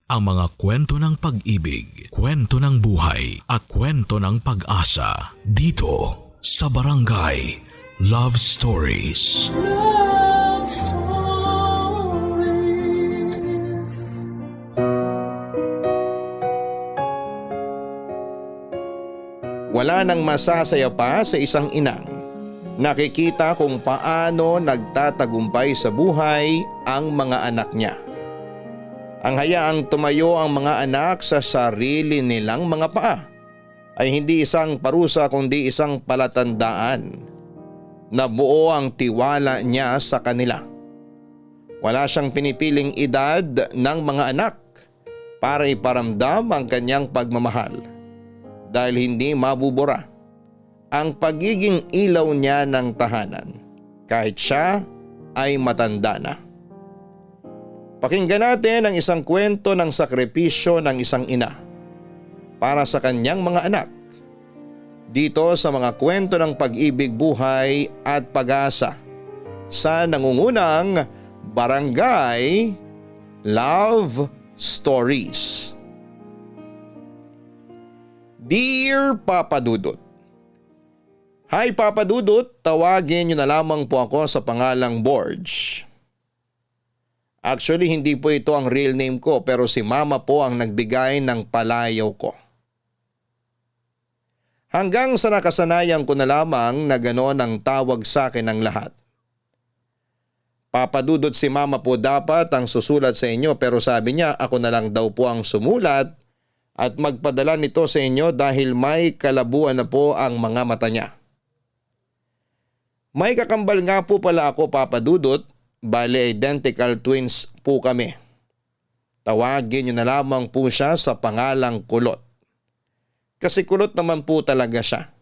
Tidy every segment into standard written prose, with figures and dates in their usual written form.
Ang mga kwento ng pag-ibig, kwento ng buhay at kwento ng pag-asa dito sa Barangay Love Stories. Love Stories. Wala nang masasaya pa sa isang inang nakikita kung paano nagtatagumpay sa buhay ang mga anak niya. Ang hayaang tumayo ang mga anak sa sarili nilang mga paa ay hindi isang parusa kundi isang palatandaan na buo ang tiwala niya sa kanila. Wala siyang pinipiling edad ng mga anak para iparamdam ang kanyang pagmamahal dahil hindi mabubura ang pagiging ilaw niya ng tahanan kahit siya ay matanda na. Pakinggan natin ang isang kwento ng sakripisyo ng isang ina para sa kanyang mga anak dito sa mga kwento ng pag-ibig, buhay at pag-asa sa nangungunang Barangay Love Stories. Dear Papa Dudut, Hi Papa Dudut, tawagin niyo na lamang po ako sa pangalang Borge. Actually hindi po ito ang real name ko pero si Mama po ang nagbigay ng palayaw ko. Hanggang sa nakasanayan ko na lamang na gano'n ang tawag sa akin ng lahat. Papa Dudut, si Mama po dapat ang susulat sa inyo pero sabi niya ako na lang daw po ang sumulat at magpadala nito sa inyo dahil may kalabuan na po ang mga mata niya. May kakambal nga po pala ako Papa Dudut, bale identical twins po kami. Tawagin niyo na lamang po siya sa pangalang Kulot. Kasi kulot naman po talaga siya.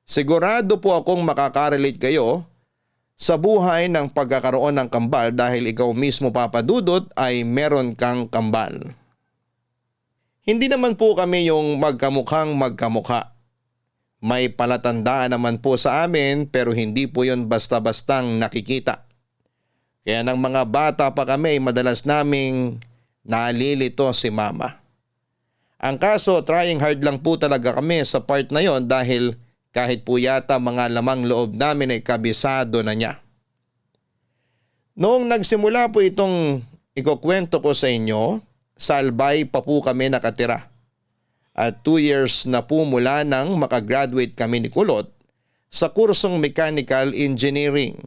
Sigurado po akong makakarelate kayo sa buhay ng pagkakaroon ng kambal dahil ikaw mismo Papa Dudut ay meron kang kambal. Hindi naman po kami yung magkamukhang magkamukha. May palatandaan naman po sa amin pero hindi po yun basta-bastang nakikita. Kaya ng mga bata pa kami madalas naming nalilito si Mama. Ang kaso trying hard lang po talaga kami sa part na yon dahil kahit po yata mga lamang loob namin ay kabisado na niya. Noong nagsimula po itong ikukwento ko sa inyo, sa Albay pa po kami nakatira. At 2 years na po mula nang makagraduate kami ni Kulot sa kursong Mechanical Engineering.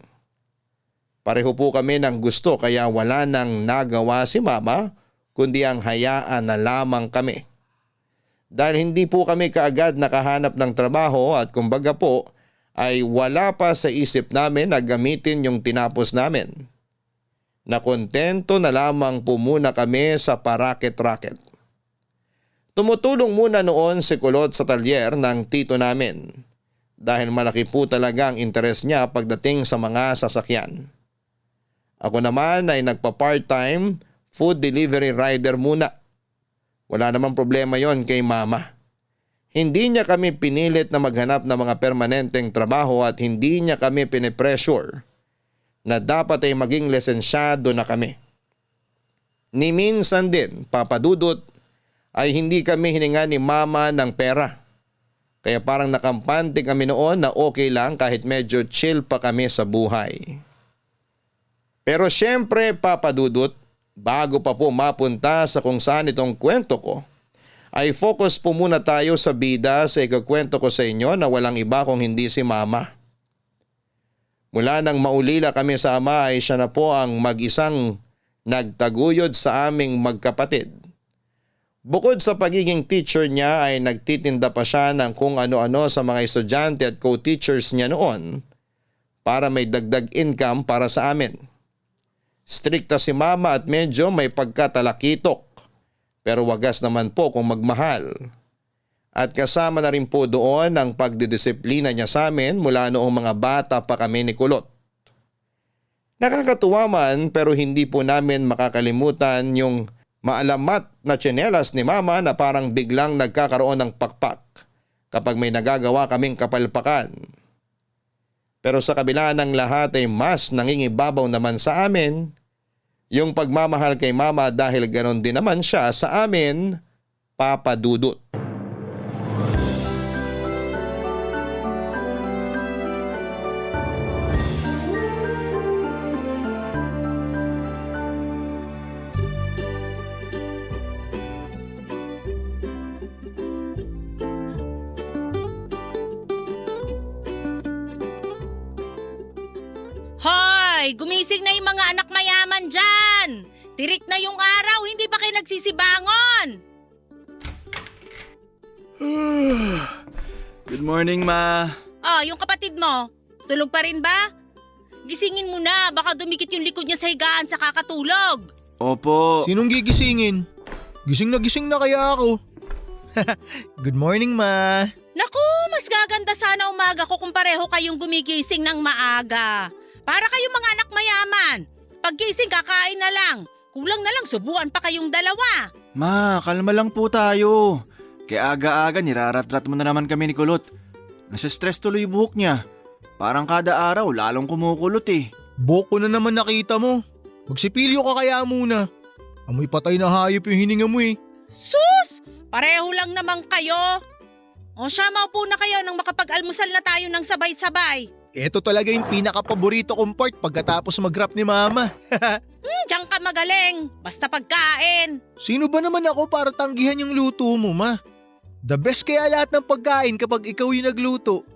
Pareho po kami ng gusto kaya wala nang nagawa si Mama kundi ang hayaan na lamang kami. Dahil hindi po kami kaagad nakahanap ng trabaho at kumbaga po ay wala pa sa isip namin na gamitin yung tinapos namin. Nakontento na lamang po muna kami sa paraket-raket. Tumutulong muna noon si Kulot sa talyer ng tito namin dahil malaki po talaga ang interes niya pagdating sa mga sasakyan. Ako naman ay nagpa-part-time food delivery rider muna. Wala namang problema yon kay Mama. Hindi niya kami pinilit na maghanap ng mga permanenteng trabaho at hindi niya kami pinipressure na dapat ay maging lisensyado na kami. Ni minsan din, Papa Dudut, ay hindi kami hininga ni Mama ng pera. Kaya parang nakampante kami noon na okay lang kahit medyo chill pa kami sa buhay. Pero syempre Papa Dudut, bago pa po mapunta sa kung saan itong kwento ko, ay focus po muna tayo sa bida sa ikakwento ko sa inyo na walang iba kung hindi si Mama. Mula nang maulila kami sa ama ay siya na po ang mag-isang nagtaguyod sa aming magkapatid. Bukod sa pagiging teacher niya ay nagtitinda pa siya ng kung ano-ano sa mga estudyante at co-teachers niya noon para may dagdag income para sa amin. Strikta si Mama at medyo may pagkatalakitok pero wagas naman po kung magmahal. At kasama na rin po doon ang pagdidisiplina niya sa amin mula noong mga bata pa kami ni Kulot. Nakakatuwa man pero hindi po namin makakalimutan yung maalamat na tsinelas ni Mama na parang biglang nagkakaroon ng pakpak kapag may nagagawa kaming kapalpakan. Pero sa kabila ng lahat ay mas nangingibabaw naman sa amin Yung pagmamahal kay Mama dahil ganon din naman siya sa amin, Papa Dudut. Hoy! Gumising na yung mga anak mayaman dyan! Tirik na yung araw, hindi pa kayo nagsisibangon! Good morning, Ma. Oh, yung kapatid mo, tulog pa rin ba? Gisingin mo na, baka dumikit yung likod niya sa higaan sa kakatulog. Opo. Sinong gigisingin? Gising na kaya ako. Good morning, Ma. Naku, mas gaganda sana umaga ko kung pareho kayong gumigising ng maaga. Para kayong mga anak mayaman. Paggising kakain na lang. Kulang na lang subuan pa kayong dalawa. Ma, kalma lang po tayo. Kaya aga-aga nirarat-rat mo na naman kami ni Kulot. Nasa-stress tuloy buhok niya. Parang kada araw lalong kumukulot eh. Boko na naman nakita mo. Magsipilyo ka kaya muna. Amoy patay na hayop yung hininga mo eh. Sus! Pareho lang naman kayo. O siya, maupo na kayo nang makapag-almusal na tayo ng sabay-sabay. Ito talaga yung pinaka-paborito kong part pagkatapos mag-rap ni Mama. Diyan ka magaling. Basta pagkain. Sino ba naman ako para tanggihan yung luto mo, Ma? The best kaya lahat ng pagkain kapag ikaw yung nagluto.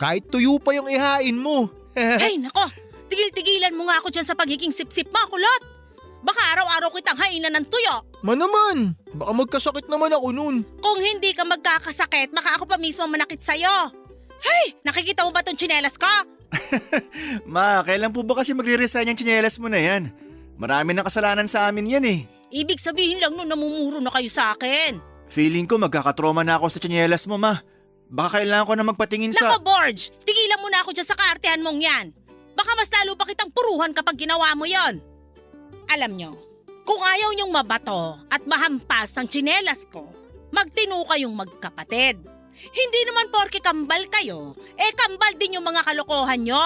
Kahit tuyo pa yung ihain mo. Ay, nako. Tigil-tigilan mo nga ako dyan sa pagiging sip-sip mo, Kulot. Baka araw-araw kitang hainan ng tuyo. Ma naman, baka magkasakit naman ako nun. Kung hindi ka magkakasakit, baka ako pa mismo manakit sa'yo. Hey, nakikita mo ba tong tsinelas ko? Ma, kailan po ba kasi magre-resign yung tsinelas mo na yan? Marami ng kasalanan sa amin yan eh. Ibig sabihin lang nun namumuro na kayo sa akin. Feeling ko magkakatroma na ako sa tsinelas mo, Ma. Baka kailangan ko na magpatingin sa… Nako, Borge, tigilan mo na ako dyan sa kaartehan mong yan. Baka mas lalo pa kitang puruhan kapag ginawa mo yon. Alam nyo, kung ayaw nyong mabato at mahampas ng tsinelas ko, magtino kayong magkapatid. Hindi naman porke kambal kayo, kambal din yung mga kalokohan nyo.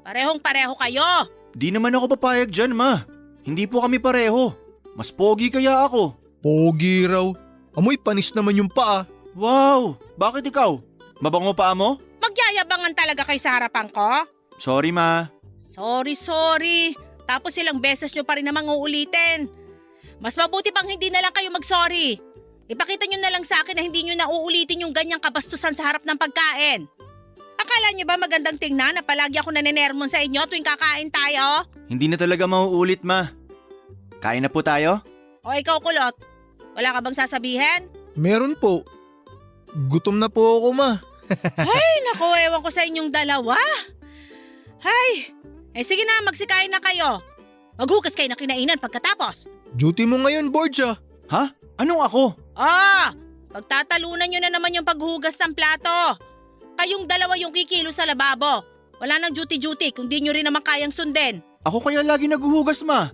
Parehong-pareho kayo. Di naman ako papayag dyan, Ma. Hindi po kami pareho. Mas pogi kaya ako. Pogi raw. Amoy panis naman yung paa. Wow! Bakit ikaw? Mabango pa mo? Magyayabangan talaga kay sa harapan ko? Sorry, Ma. Sorry. Tapos ilang beses nyo pa rin namang uulitin. Mas mabuti pang hindi na lang kayo mag-sorry. Ipakita nyo na lang sa akin na hindi nyo na uulitin yung ganyang kabastusan sa harap ng pagkain. Akala nyo ba magandang tingnan na palagi ako nanenermon sa inyo tuwing kakain tayo? Hindi na talaga mauulit, Ma. Kain na po tayo? O ikaw, Kulot, wala ka bang sasabihin? Meron po. Gutom na po ako, Ma. Ay, naku, ewan ko sa inyong dalawa. Ay, sige na, magsikain na kayo. Maghugas kayo na kinainan pagkatapos. Duty mo ngayon, Borge ah. Ha? Anong ako? Pagtatalunan nyo na naman yung paghugas ng plato. Kayong dalawa yung kikilo sa lababo. Wala nang duty-duty kung di nyo rin naman kayang sundin. Ako kaya lagi naghuhugas, Ma.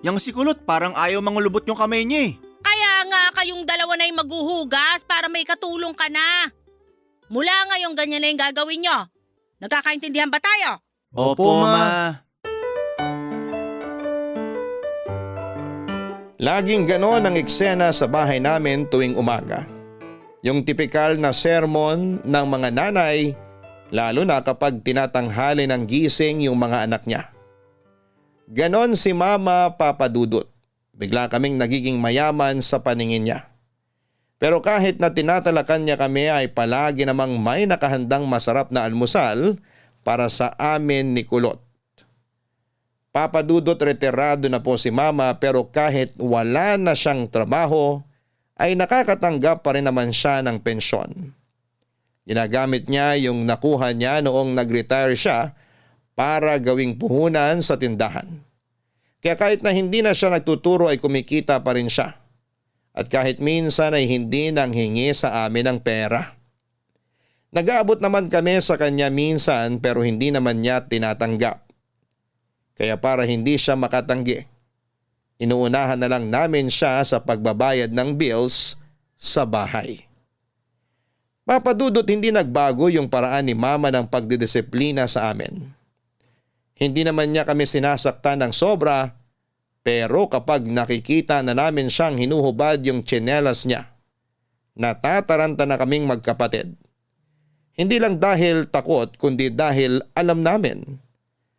Yang si Kulot parang ayaw mangulubot yung kamay niya eh. Kaya nga kayong dalawa na yung maghuhugas para may katulong ka na. Mula ngayon ganyan na yung gagawin nyo. Nagkakaintindihan ba tayo? Opo, Ma. Laging ganon ang eksena sa bahay namin tuwing umaga. Yung tipikal na sermon ng mga nanay, lalo na kapag tinatanghali ng gising yung mga anak niya. Ganon si Mama, Papa Dudut. Bigla kaming nagiging mayaman sa paningin niya. Pero kahit na tinatalakan niya kami ay palagi namang may nakahandang masarap na almusal para sa amin ni Kulot. Papa Dudut, retirado na po si Mama pero kahit wala na siyang trabaho ay nakakatanggap pa rin naman siya ng pensyon. Ginagamit niya yung nakuha niya noong nag-retire siya para gawing puhunan sa tindahan. Kaya kahit na hindi na siya nagtuturo ay kumikita pa rin siya. At kahit minsan ay hindi nang hingi sa amin ng pera. Nag-aabot naman kami sa kanya minsan pero hindi naman niya tinatanggap. Kaya para hindi siya makatanggi, inuunahan na lang namin siya sa pagbabayad ng bills sa bahay. Papa Dudut, hindi nagbago yung paraan ni Mama ng pagdidisiplina sa amin. Hindi naman niya kami sinasaktan ng sobra Pero kapag nakikita na namin siyang hinuhubad yung tsinelas niya, natataranta na kaming magkapatid. Hindi lang dahil takot kundi dahil alam namin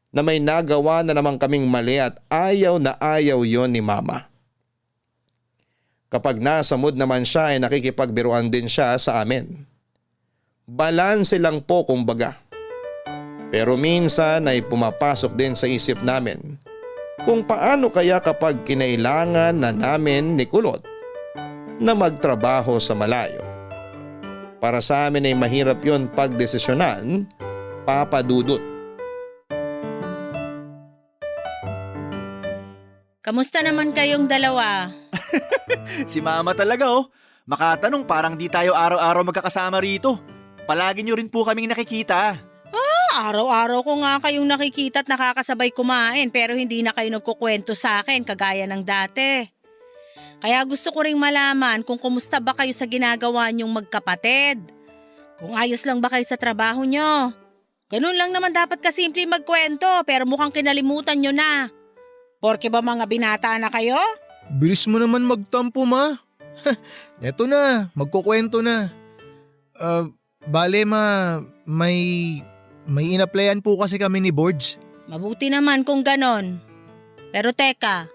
na may nagawa na naman kaming mali at ayaw na ayaw yon ni Mama. Kapag nasa mood naman siya ay nakikipagbiruan din siya sa amin. Balanse lang po kumbaga. Pero minsan ay pumapasok din sa isip namin kung paano kaya kapag kinailangan na namin ni Kulot na magtrabaho sa malayo. Para sa amin ay mahirap yon pagdesisyonan, Papa Dudut. Kamusta naman kayong dalawa? Si Mama talaga oh. Makatanong parang di tayo araw-araw magkakasama rito. Palagi nyo rin po kaming nakikita. Araw-araw ko nga kayong nakikita at nakakasabay kumain pero hindi na kayo nagkukwento sa akin kagaya ng dati. Kaya gusto ko ring malaman kung kumusta ba kayo sa ginagawa niyong magkapatid. Kung ayos lang ba kayo sa trabaho niyo. Ganun lang naman dapat kasimple magkwento pero mukhang kinalimutan niyo na. Porke ba mga binata na kayo? Bilis mo naman magtampo, Ma. Eto na, magkukwento na. Bale ma, may inaplayan po kasi kami ni Borge. Mabuti naman kung ganon. Pero teka,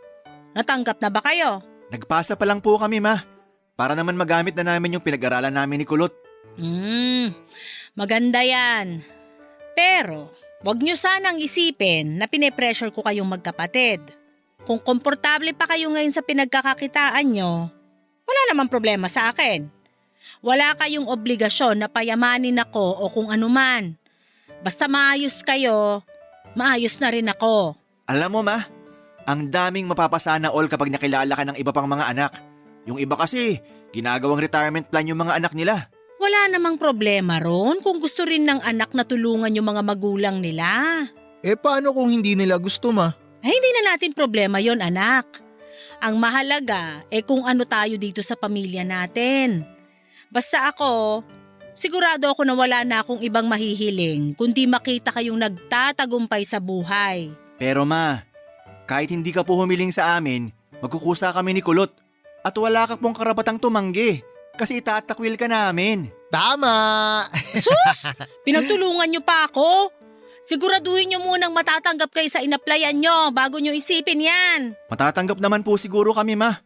natanggap na ba kayo? Nagpasa pa lang po kami, Ma. Para naman magamit na namin yung pinag-aralan namin ni Kulot. Maganda yan. Pero, wag nyo sanang isipin na pinipressure ko kayong magkapatid. Kung komportable pa kayo ngayon sa pinagkakakitaan nyo, wala namang problema sa akin. Wala kayong obligasyon na payamanin ako o kung anuman. Basta maayos kayo, maayos na rin ako. Alam mo, Ma, ang daming mapapasana all kapag nakilala ka ng iba pang mga anak. Yung iba kasi, ginagawang retirement plan yung mga anak nila. Wala namang problema ron kung gusto rin ng anak na tulungan yung mga magulang nila. Paano kung hindi nila gusto, Ma? Ay, hindi na natin problema yon, anak. Ang mahalaga kung ano tayo dito sa pamilya natin. Basta ako, sigurado ako na wala na akong ibang mahihiling kundi makita kayong nagtatagumpay sa buhay. Pero Ma, kahit hindi ka po humiling sa amin, magkukusa kami ni Kulot. At wala ka pong karapatang tumanggi kasi itatakwil ka namin. Tama! Sus! Pinagtulungan niyo pa ako? Siguraduhin niyo munang matatanggap kayo sa inaplayan niyo bago niyo isipin yan. Matatanggap naman po siguro kami, Ma.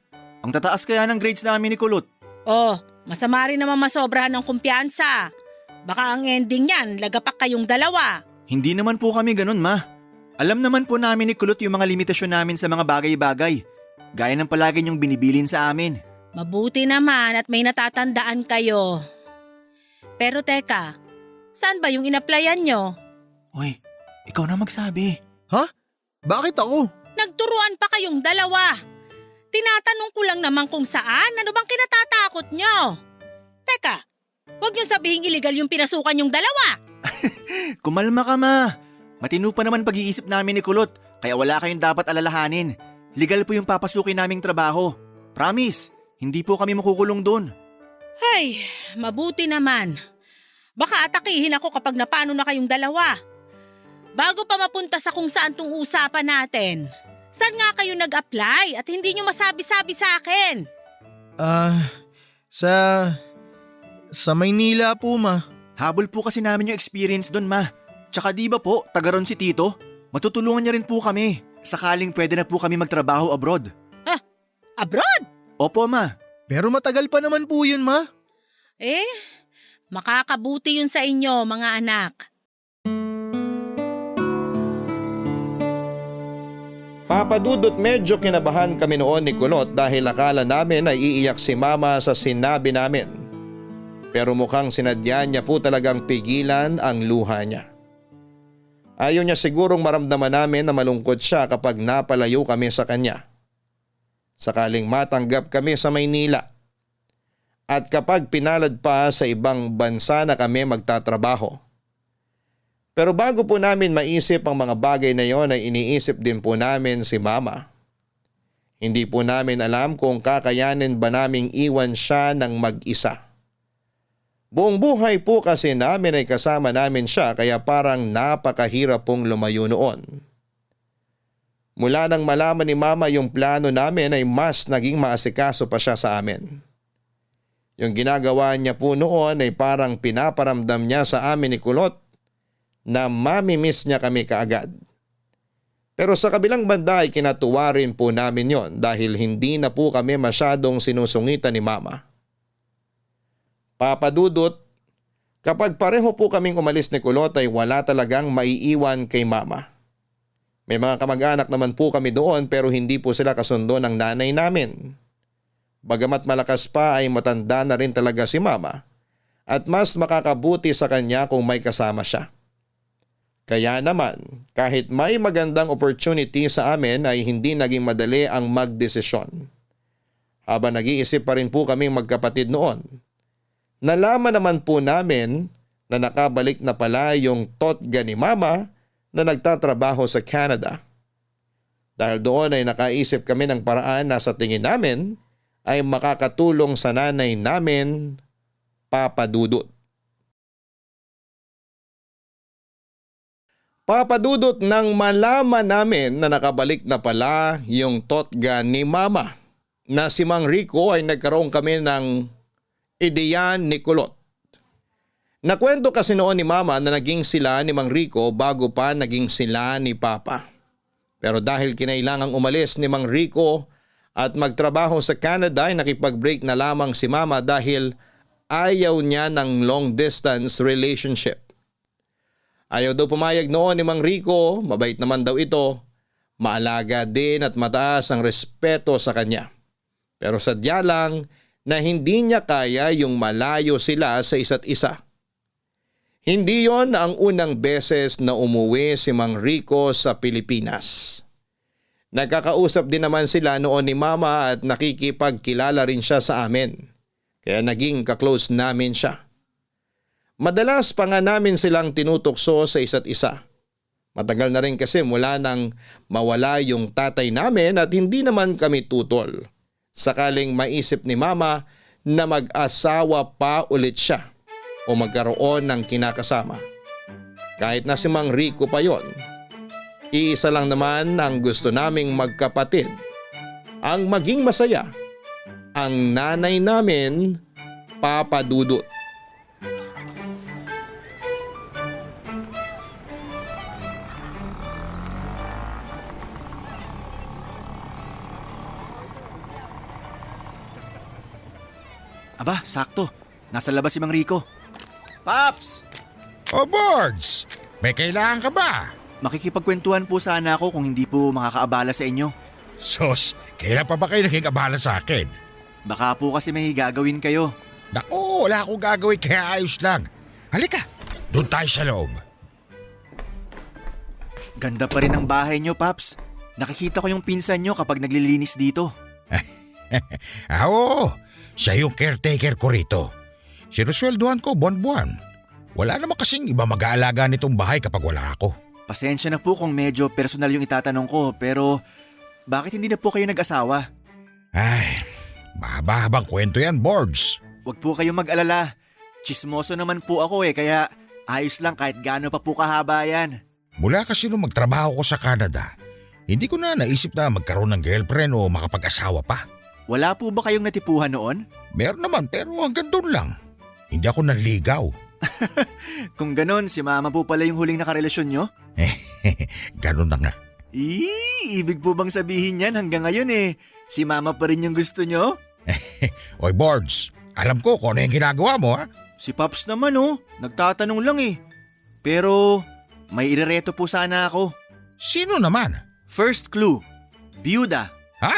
Ang tataas kaya ng grades namin ni Kulot. Oh, masama rin naman masobrahan ng kumpiyansa. Baka ang ending niyan, lagapak kayong dalawa. Hindi naman po kami ganun, Ma. Alam naman po namin ni Kulot yung mga limitasyon namin sa mga bagay-bagay. Gaya ng palagi niyong binibilin sa amin. Mabuti naman at may natatandaan kayo. Pero teka, saan ba yung inaplayan niyo? Uy, ikaw na magsabi. Ha? Bakit ako? Nagturuan pa kayong dalawa. Tinatanong ko lang naman kung saan, ano bang kinatatakot nyo? Teka, huwag nyo sabihing illegal yung pinasukan yung dalawa. Kumalma ka, Ma. Matino pa naman pag-iisip namin ni Kulot, kaya wala kayong dapat alalahanin. Legal po yung papasukin naming trabaho. Promise, hindi po kami makukulong doon. Ay, mabuti naman. Baka atakihin ako kapag napano na kayong dalawa. Bago pa mapunta sa kung saan tong usapan natin, saan nga kayo nag-apply at hindi nyo masabi-sabi sa akin? Sa Maynila po, Ma. Habol po kasi namin yung experience doon, Ma. Tsaka di ba po, taga ron si Tito? Matutulungan niya rin po kami. Sakaling pwede na po kami magtrabaho abroad. Abroad? Opo, Ma. Pero matagal pa naman po yun, Ma. Makakabuti yun sa inyo, mga anak. Papa Dudut, medyo kinabahan kami noon ni Kulot dahil akala namin ay iiyak si Mama sa sinabi namin. Pero mukhang sinadya niya po talagang pigilan ang luha niya. Ayaw niya sigurong maramdaman namin na malungkot siya kapag napalayo kami sa kanya. Sakaling matanggap kami sa Maynila. At kapag pinalad pa sa ibang bansa na kami magtatrabaho. Pero bago po namin maisip ang mga bagay na yon ay iniisip din po namin si Mama. Hindi po namin alam kung kakayanin ba naming iwan siya ng mag-isa. Buong buhay po kasi namin ay kasama namin siya kaya parang napakahirap pong lumayo noon. Mula nang malaman ni Mama yung plano namin ay mas naging maasikaso pa siya sa amin. Yung ginagawa niya po noon ay parang pinaparamdam niya sa amin ni Kulot na mamimiss niya kami kaagad. Pero sa kabilang banda ay kinatuwa rin po namin yon dahil hindi na po kami masyadong sinusungitan ni Mama. Papa Dudut, kapag pareho po kaming umalis ni Kulot ay wala talagang maiiwan kay Mama. May mga kamag-anak naman po kami doon pero hindi po sila kasundo ng nanay namin. Bagamat malakas pa ay matanda na rin talaga si Mama at mas makakabuti sa kanya kung may kasama siya. Kaya naman, kahit may magandang opportunity sa amin ay hindi naging madali ang magdesisyon. Habang nag-iisip pa rin po kaming magkapatid noon, nalaman naman po namin na nakabalik na pala yung totga ni Mama na nagtatrabaho sa Canada. Dahil doon ay nakaisip kami ng paraan na sa tingin namin ay makakatulong sa nanay namin, Papa Dudut. Papa Dudut, nang malaman namin na nakabalik na pala yung totga ni Mama na si Mang Rico ay nagkaroon kami ng ideya ni Kulot. Nakwento kasi noon ni Mama na naging sila ni Mang Rico bago pa naging sila ni Papa. Pero dahil kinailangang umalis ni Mang Rico at magtrabaho sa Canada ay nakipag-break na lamang si Mama dahil ayaw niya ng long distance relationship. Ayaw daw pumayag noon ni Mang Rico, mabait naman daw ito, maalaga din at mataas ang respeto sa kanya. Pero sadya lang na hindi niya kaya yung malayo sila sa isa't isa. Hindi yon ang unang beses na umuwi si Mang Rico sa Pilipinas. Nagkakausap din naman sila noon ni Mama at nakikipagkilala rin siya sa amin. Kaya naging kaklose namin siya. Madalas pa nga namin silang tinutokso sa isa't isa. Matagal na rin kasi mula nang mawala yung tatay namin at hindi naman kami tutol. Sakaling maisip ni Mama na mag-asawa pa ulit siya o magkaroon ng kinakasama. Kahit na si Mang Rico pa yon, iisa lang naman ang gusto naming magkapatid. Ang maging masaya, ang nanay namin, Papa Dudut. Aba, sakto. Nasa labas si Mang Rico. Paps! O Boards, may kailangan ka ba? Makikipagkwentuhan po sana ako kung hindi po makakaabala sa inyo. Sos, kailan pa ba kayo nakikabala sa akin? Baka po kasi may gagawin kayo. Naku, wala akong gagawin kaya ayos lang. Halika, doon tayo sa loob. Ganda pa rin ang bahay nyo, Paps. Nakikita ko yung pinsan nyo kapag naglilinis dito. Oo, siya yung caretaker ko rito. Sinusweldohan ko buwan-buwan. Wala naman kasing iba mag-aalaga nitong bahay kapag wala ako. Pasensya na po kung medyo personal yung itatanong ko, pero bakit hindi na po kayo nag-asawa? Ay, mahaba-habang kwento yan, Boards. Huwag po kayong mag-alala. Chismoso naman po ako kaya ayos lang kahit gaano pa po kahaba yan. Mula kasi nung magtrabaho ko sa Canada, hindi ko na naisip na magkaroon ng girlfriend o makapag-asawa pa. Wala po ba kayong natipuhan noon? Meron naman pero hanggang doon lang. Hindi ako nanligaw. Kung ganon, si Mama po pala yung huling nakarelasyon nyo? Ganun na nga. Ibig po bang sabihin yan hanggang ngayon si Mama pa rin yung gusto nyo? Oy Boards, alam ko kung ano yung ginagawa mo ha. Si Paps naman nagtatanong lang Pero may irereto po sana ako. Sino naman? First clue, byuda. Ha?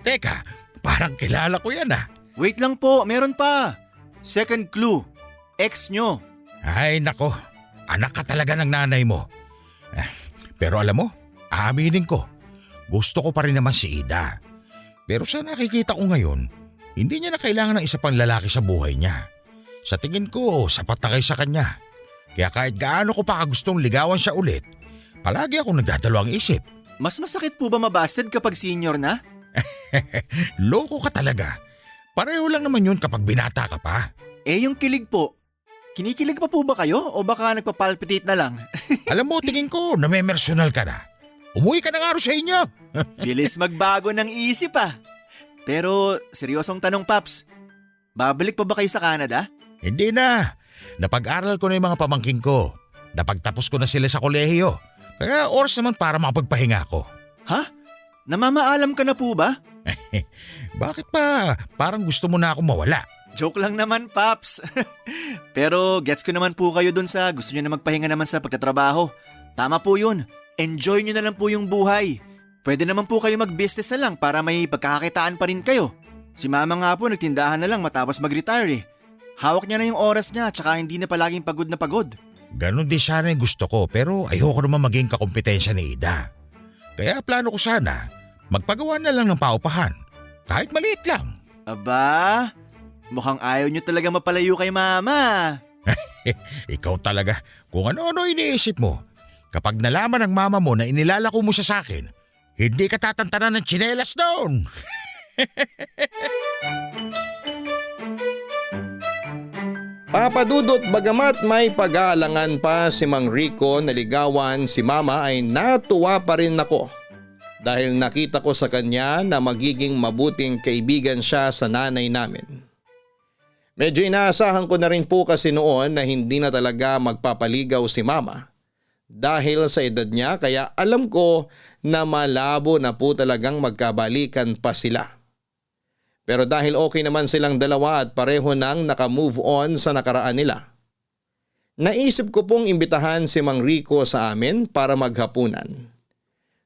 Teka, parang kilala ko yan ha. Wait lang po, meron pa. Second clue, ex nyo. Ay nako, anak ka talaga ng nanay mo. Pero alam mo, aaminin ko, gusto ko pa rin naman si Ida. Pero sa nakikita ko ngayon, hindi niya na kailangan ng isa pang lalaki sa buhay niya. Sa tingin ko, sapat na kayo sa kanya. Kaya kahit gaano ko pa gustong ligawan siya ulit, palagi akong nagdadalawang isip. Mas masakit po ba mabasted kapag senior na? Loko ka talaga. Pareho lang naman yun kapag binata ka pa. Yung kilig po. Kinikilig pa po ba kayo o baka nagpapalpitate na lang? Alam mo, tingin ko, namemersonal ka na. Umuwi ka na nga rin sa inyo. Bilis magbago ng isip ah. Pero seryosong tanong Paps, babalik pa ba kayo sa Canada? Hindi na. Napag-aral ko na yung mga pamangking ko. Napagtapos ko na sila sa kolehiyo. Kaya oras naman para makapagpahinga ako. Ha? Namamaalam ka na po ba? Bakit pa? Parang gusto mo na ako mawala. Joke lang naman Paps. Pero gets ko naman po kayo dun sa gusto nyo na magpahinga naman sa pagtatrabaho. Tama po yun. Enjoy nyo na lang po yung buhay. Pwede naman po kayo mag-business na lang para may pagkakakitaan pa rin kayo. Si mama nga po nagtindahan na lang matapos mag-retire eh. Hawak niya na yung oras niya tsaka hindi na palaging pagod na pagod. Ganon din sana yung gusto ko pero ayoko naman maging kakompetensya ni Ida. Kaya plano ko sana, magpagawa na lang ng paupahan. Kahit maliit lang. Aba, mukhang ayaw nyo talaga mapalayo kay mama. Ikaw talaga, kung ano-ano iniisip mo. Kapag nalaman ng mama mo na inilalako mo siya sa akin, hindi ka tatantanan ng tsinelas doon. Papa Dudut, bagamat may pag-aalangan pa si Mang Rico na ligawan si Mama ay natuwa pa rin ako. Dahil nakita ko sa kanya na magiging mabuting kaibigan siya sa nanay namin. Medyo inaasahan ko na rin po kasi noon na hindi na talaga magpapaligaw si Mama. Dahil sa edad niya kaya alam ko na malabo na po talagang magkabalikan pa sila. Pero dahil okay naman silang dalawa at pareho nang nakamove on sa nakaraan nila, naisip ko pong imbitahan si Mang Rico sa amin para maghapunan.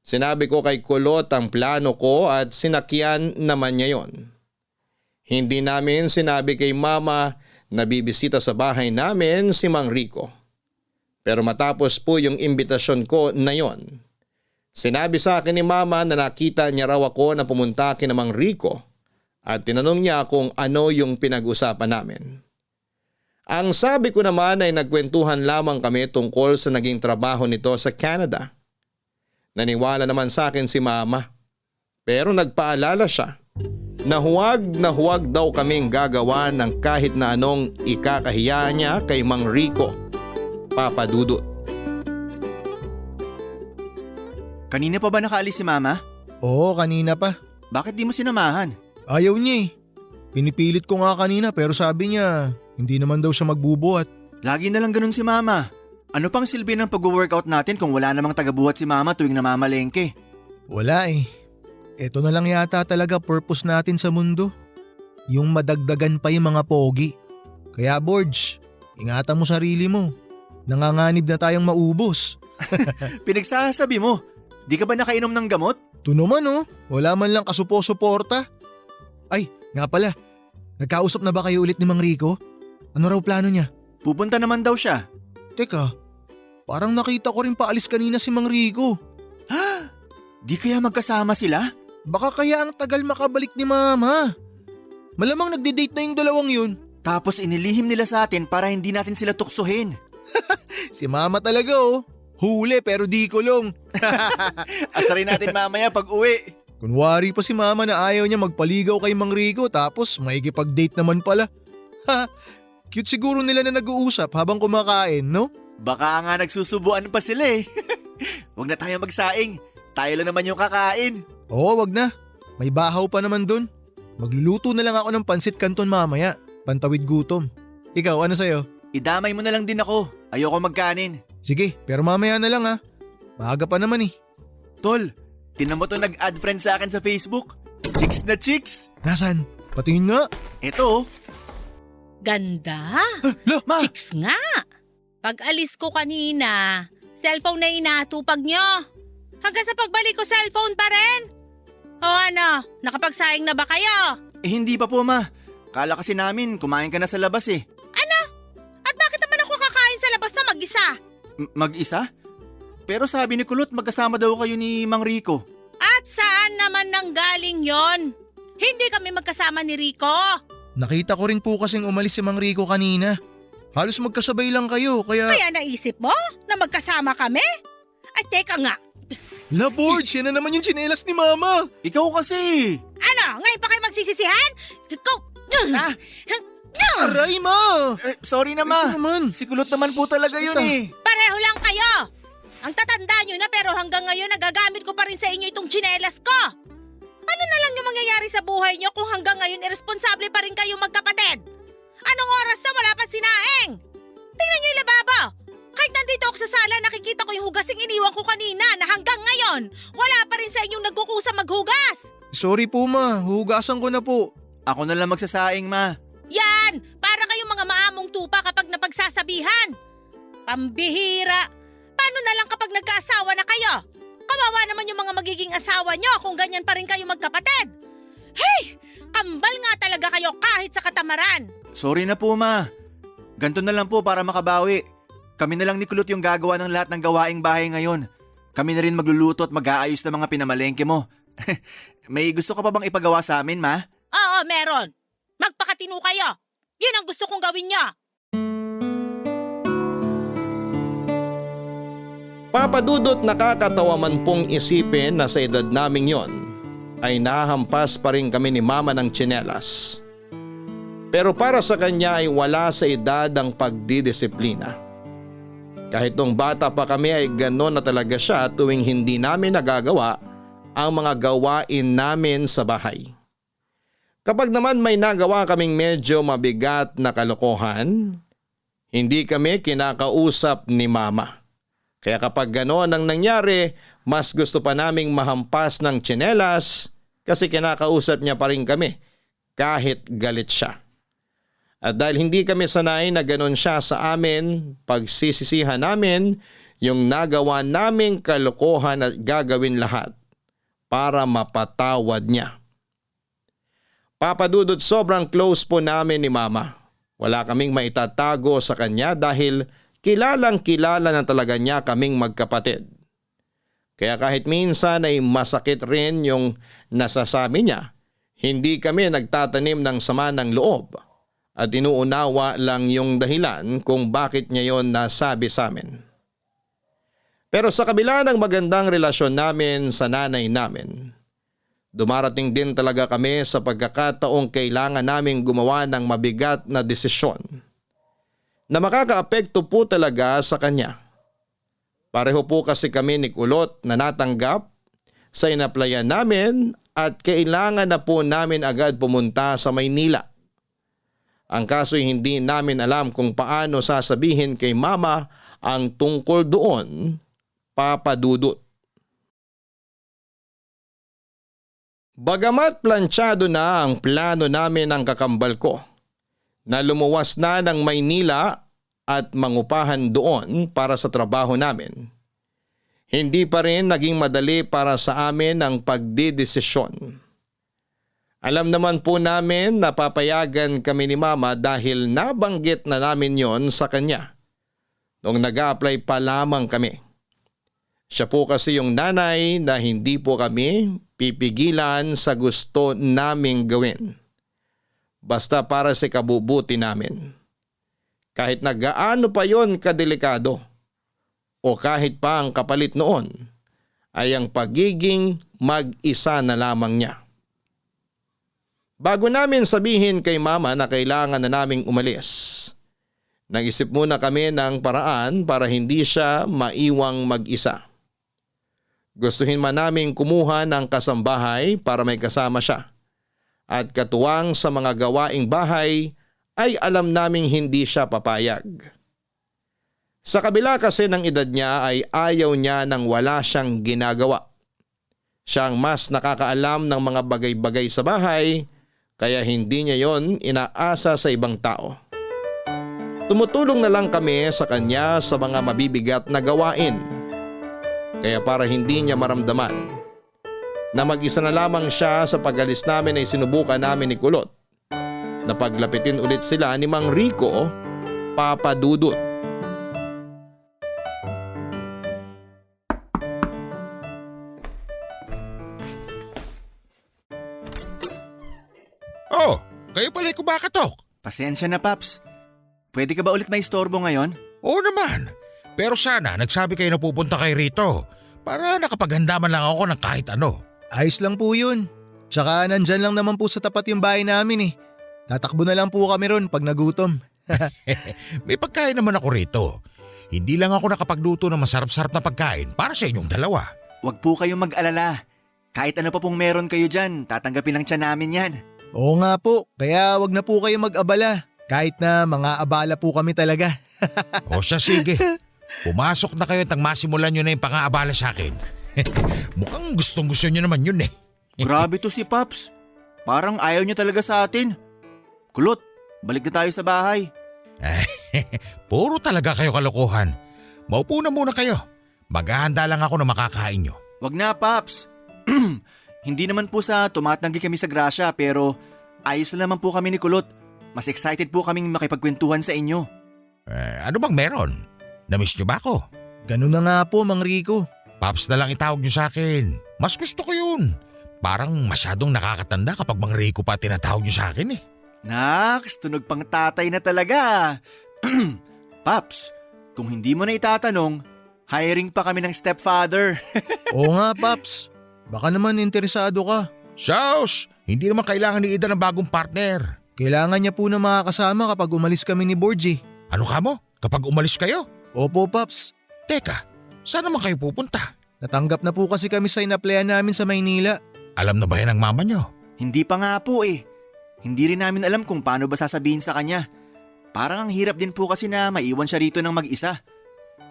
Sinabi ko kay Kulot ang plano ko at sinakyan naman niya yon. Hindi namin sinabi kay Mama na bibisita sa bahay namin si Mang Rico. Pero matapos po yung imbitasyon ko na yon, sinabi sa akin ni Mama na nakita niya raw ako na pumunta kina Mang Rico at tinanong niya kung ano yung pinag-usapan namin. Ang sabi ko naman ay nagkwentuhan lamang kami tungkol sa naging trabaho nito sa Canada. Naniwala naman sa akin si Mama pero nagpaalala siya na huwag daw kaming gagawa ng kahit na anong ikakahiya niya kay Mang Rico. Papa Dudut. Kanina pa ba nakaalis si mama? Oo, kanina pa. Bakit di mo sinamahan? Ayaw niya eh. Pinipilit ko nga kanina pero sabi niya hindi naman daw siya magbubuhat. Lagi na lang ganun si mama. Ano pang silbi ng pag-workout natin kung wala namang tagabuhat si mama tuwing namamalengke? Wala eh. Ito na lang yata talaga purpose natin sa mundo. Yung madagdagan pa yung mga pogi. Kaya Borge, ingatan mo sarili mo. Nanganganib na tayong maubos. Pinagsasabi mo, di ka ba nakainom ng gamot? Ito naman oh, wala man lang kasupo-suporta. Ay, nga pala, nagkausap na ba kayo ulit ni Mang Rico? Ano raw plano niya? Pupunta naman daw siya. Teka, parang nakita ko rin paalis kanina si Mang Rico. Di kaya magkasama sila? Baka kaya ang tagal makabalik ni Mama. Malamang nagde-date na yung dalawang yun. Tapos inilihim nila sa atin para hindi natin sila tuksuhin. Si Mama talaga oh. Huli pero di kulong. Asarin natin mamaya pag uwi. Kunwari pa si Mama na ayaw niya magpaligaw kay Mang Rico tapos makikipag-date naman pala. Ha, cute siguro nila na nag-uusap habang kumakain, no? Baka nga nagsusubuan pa sila eh. Huwag na tayo magsaing. Tayo lang naman yung kakain. Oo, wag na. May bahaw pa naman dun. Magluluto na lang ako ng pansit canton mamaya. Pantawid gutom. Ikaw, ano sa'yo? Idamay mo na lang din ako. Ayoko magkanin. Sige, pero mamaya na lang ha. Maaga pa naman eh. Tol, tinan mo to nag-add friend sa akin sa Facebook. Chicks na chicks. Nasan? Patingin nga. Eto. Ganda. La, Ma! Chicks nga. Pag alis ko kanina, cellphone na inatupag nyo. Hanggang sa pagbalik ko cellphone pa rin. O ano, nakapagsaing na ba kayo? Hindi pa po ma. Kala kasi namin kumain ka na sa labas eh. Ano? At bakit naman ako kakain sa labas na mag-isa? Mag-isa? Pero sabi ni Kulot magkasama daw kayo ni Mang Rico. At saan naman nanggaling yon? Hindi kami magkasama ni Rico. nakita ko rin po kasing umalis si Mang Rico kanina. Halos magkasabay lang kayo kaya… Kaya naisip mo na magkasama kami? Ay teka nga, La Borge, yan na naman yung tsinelas ni Mama. Ikaw kasi. ano, ngayon pa kayo magsisisihan? Ikaw… Ah! Aray ma! Sorry na ma. Ito naman. Si Kulot naman po talaga yun eh. Pareho lang kayo. Ang tatanda nyo na pero hanggang ngayon nagagamit ko pa rin sa inyo itong tsinelas ko. Ano na lang yung mangyayari sa buhay nyo kung hanggang ngayon irresponsable pa rin kayo magkapatid? Anong oras na wala pa sinaing? Tingnan nyo yung lababo. Kahit nandito ako sa sala, nakikita ko yung hugasing iniwan ko kanina na hanggang ngayon, wala pa rin sa inyong nagkukusa maghugas. Sorry po ma, hugasan ko na po. Ako na lang magsasaing, ma. Yan! Para kayong mga maamong tupa kapag napagsasabihan. Pambihira! Paano na lang kapag nagkaasawa na kayo? Kawawa naman yung mga magiging asawa nyo kung ganyan pa rin kayo magkapatid. Hey! Kambal nga talaga kayo kahit sa katamaran. Sorry na po, ma. Ganto na lang po para makabawi. Kami na lang ni Kulot yung gagawa ng lahat ng gawaing bahay ngayon. Kami na rin magluluto at mag-aayos ng mga pinamalengke mo. May gusto ka pa bang ipagawa sa amin, ma? Oo, meron. Magpakatino kayo. Yun ang gusto kong gawin nyo. Papadudot, nakakatawa man pong isipin na sa edad naming yon ay nahampas pa rin kami ni mama ng tsinelas. Pero para sa kanya ay wala sa edad ang pagdidisiplina. Kahit nung bata pa kami ay gano'n na talaga siya tuwing hindi namin nagagawa ang mga gawain namin sa bahay. Kapag naman may nagawa kaming medyo mabigat na kalokohan, hindi kami kinakausap ni mama. Kaya kapag gano'n ang nangyari, mas gusto pa naming mahampas ng tsinelas kasi kinakausap niya pa rin kami kahit galit siya. At dahil hindi kami sanay na gano'n siya sa amin, pagsisisihan namin yung nagawa naming kalokohan at gagawin lahat para mapatawad niya. Papadudot, sobrang close po namin ni mama. Wala kaming maitatago sa kanya dahil kilalang kilala na talaga niya kaming magkapatid. Kaya kahit minsan ay masakit rin yung nasasabi niya, hindi kami nagtatanim ng sama ng loob at inuunawa lang yung dahilan kung bakit niya yon nasabi sa amin. Pero sa kabila ng magandang relasyon namin sa nanay namin, dumarating din talaga kami sa pagkakataong kailangan naming gumawa ng mabigat na desisyon na makakaapekto po talaga sa kanya. Pareho po kasi kami ni Kulot na natanggap sa inaplayan namin at kailangan na po namin agad pumunta sa Maynila. Ang kaso'y hindi namin alam kung paano sasabihin kay mama ang tungkol doon, Papadudot. Bagamat planchado na ang plano namin ng kakambal ko na lumuwas na ng Maynila at mangupahan doon para sa trabaho namin, hindi pa rin naging madali para sa amin ang pagdidesisyon. Alam naman po namin na papayagan kami ni mama dahil nabanggit na namin yon sa kanya nung nag-a-apply pa lamang kami. Siya po kasi yung nanay na hindi po kami pipigilan sa gusto naming gawin. Basta para sa kabubuti namin. Kahit na gaano pa yon kadelikado o kahit pa ang kapalit noon ay ang pagiging mag-isa na lamang niya. Bago namin sabihin kay mama na kailangan na naming umalis, nag-isip muna kami ng paraan para hindi siya maiwang mag-isa. Gustuhin man namin kumuha ng kasambahay para may kasama siya. At katuwang sa mga gawaing bahay ay alam naming hindi siya papayag. Sa kabila kasi ng edad niya ay ayaw niya nang wala siyang ginagawa. Siya ang mas nakakaalam ng mga bagay-bagay sa bahay kaya hindi niya yon inaasa sa ibang tao. Tumutulong na lang kami sa kanya sa mga mabibigat na gawain. Kaya para hindi niya maramdaman na mag-isa na lamang siya sa pag-alis namin ay sinubukan namin ni Kulot na paglapitin ulit sila ni Mang Rico, Papadudot. Oh, kayo pala'y kumakatok. Pasensya na, Paps. Pwede ka ba ulit may istorbo ngayon? Oo naman. Pero sana nagsabi kayo na pupunta kay Rito para nakapaghanda man lang ako ng kahit ano. Ayos lang po yun. Tsaka nandyan lang naman po sa tapat yung bahay namin eh. Tatakbo na lang po kami ron pag nagutom. May pagkain naman ako rito. Hindi lang ako nakapagluto ng masarap-sarap na pagkain para sa inyong dalawa. Huwag po kayong mag-alala. Kahit ano pa pong meron kayo dyan, tatanggapin ng tiyan namin yan. Oo nga po, kaya wag na po kayo mag-abala. Kahit na mga abala po kami talaga. O siya, sige. Pumasok na kayo at masimulan nyo na yung pang-aabala sa akin. Mukhang gustong-gusto nyo naman yun eh. Grabe to si Paps. Parang ayaw niya talaga sa atin. Kulot, balik na tayo sa bahay. Puro talaga kayo kalokohan. Maupo na muna kayo. Maghahanda lang ako na makakain nyo. Wag na, Paps. Hindi naman po sa tumatanggi kami sa grasya pero ayos na naman po kami ni Kulot. Mas excited po kaming makipagkwentuhan sa inyo. Ano bang meron? Namiss nyo ba ako? Ganun na nga po, Mang Rico. Paps na lang itawag nyo sa akin. Mas gusto ko yun. Parang masyadong nakakatanda kapag Mang Rico pa tinatawag nyo sa akin eh. Naks, tunog pang tatay na talaga. Paps, kung hindi mo na itatanong, hiring pa kami ng stepfather. Oo nga, Paps. Baka naman interesado ka. Sos, hindi naman kailangan ni Ida ng bagong partner. Kailangan niya po na makakasama kapag umalis kami ni Borgie. Ano ka mo? Kapag umalis kayo? Opo, Paps. Teka, saan naman kayo pupunta? Natanggap na po kasi kami sa inaplayan namin sa Maynila. Alam na ba yan ng mama nyo? Hindi pa nga po eh. Hindi rin namin alam kung paano ba sasabihin sa kanya. Parang ang hirap din po kasi na maiwan siya rito ng mag-isa.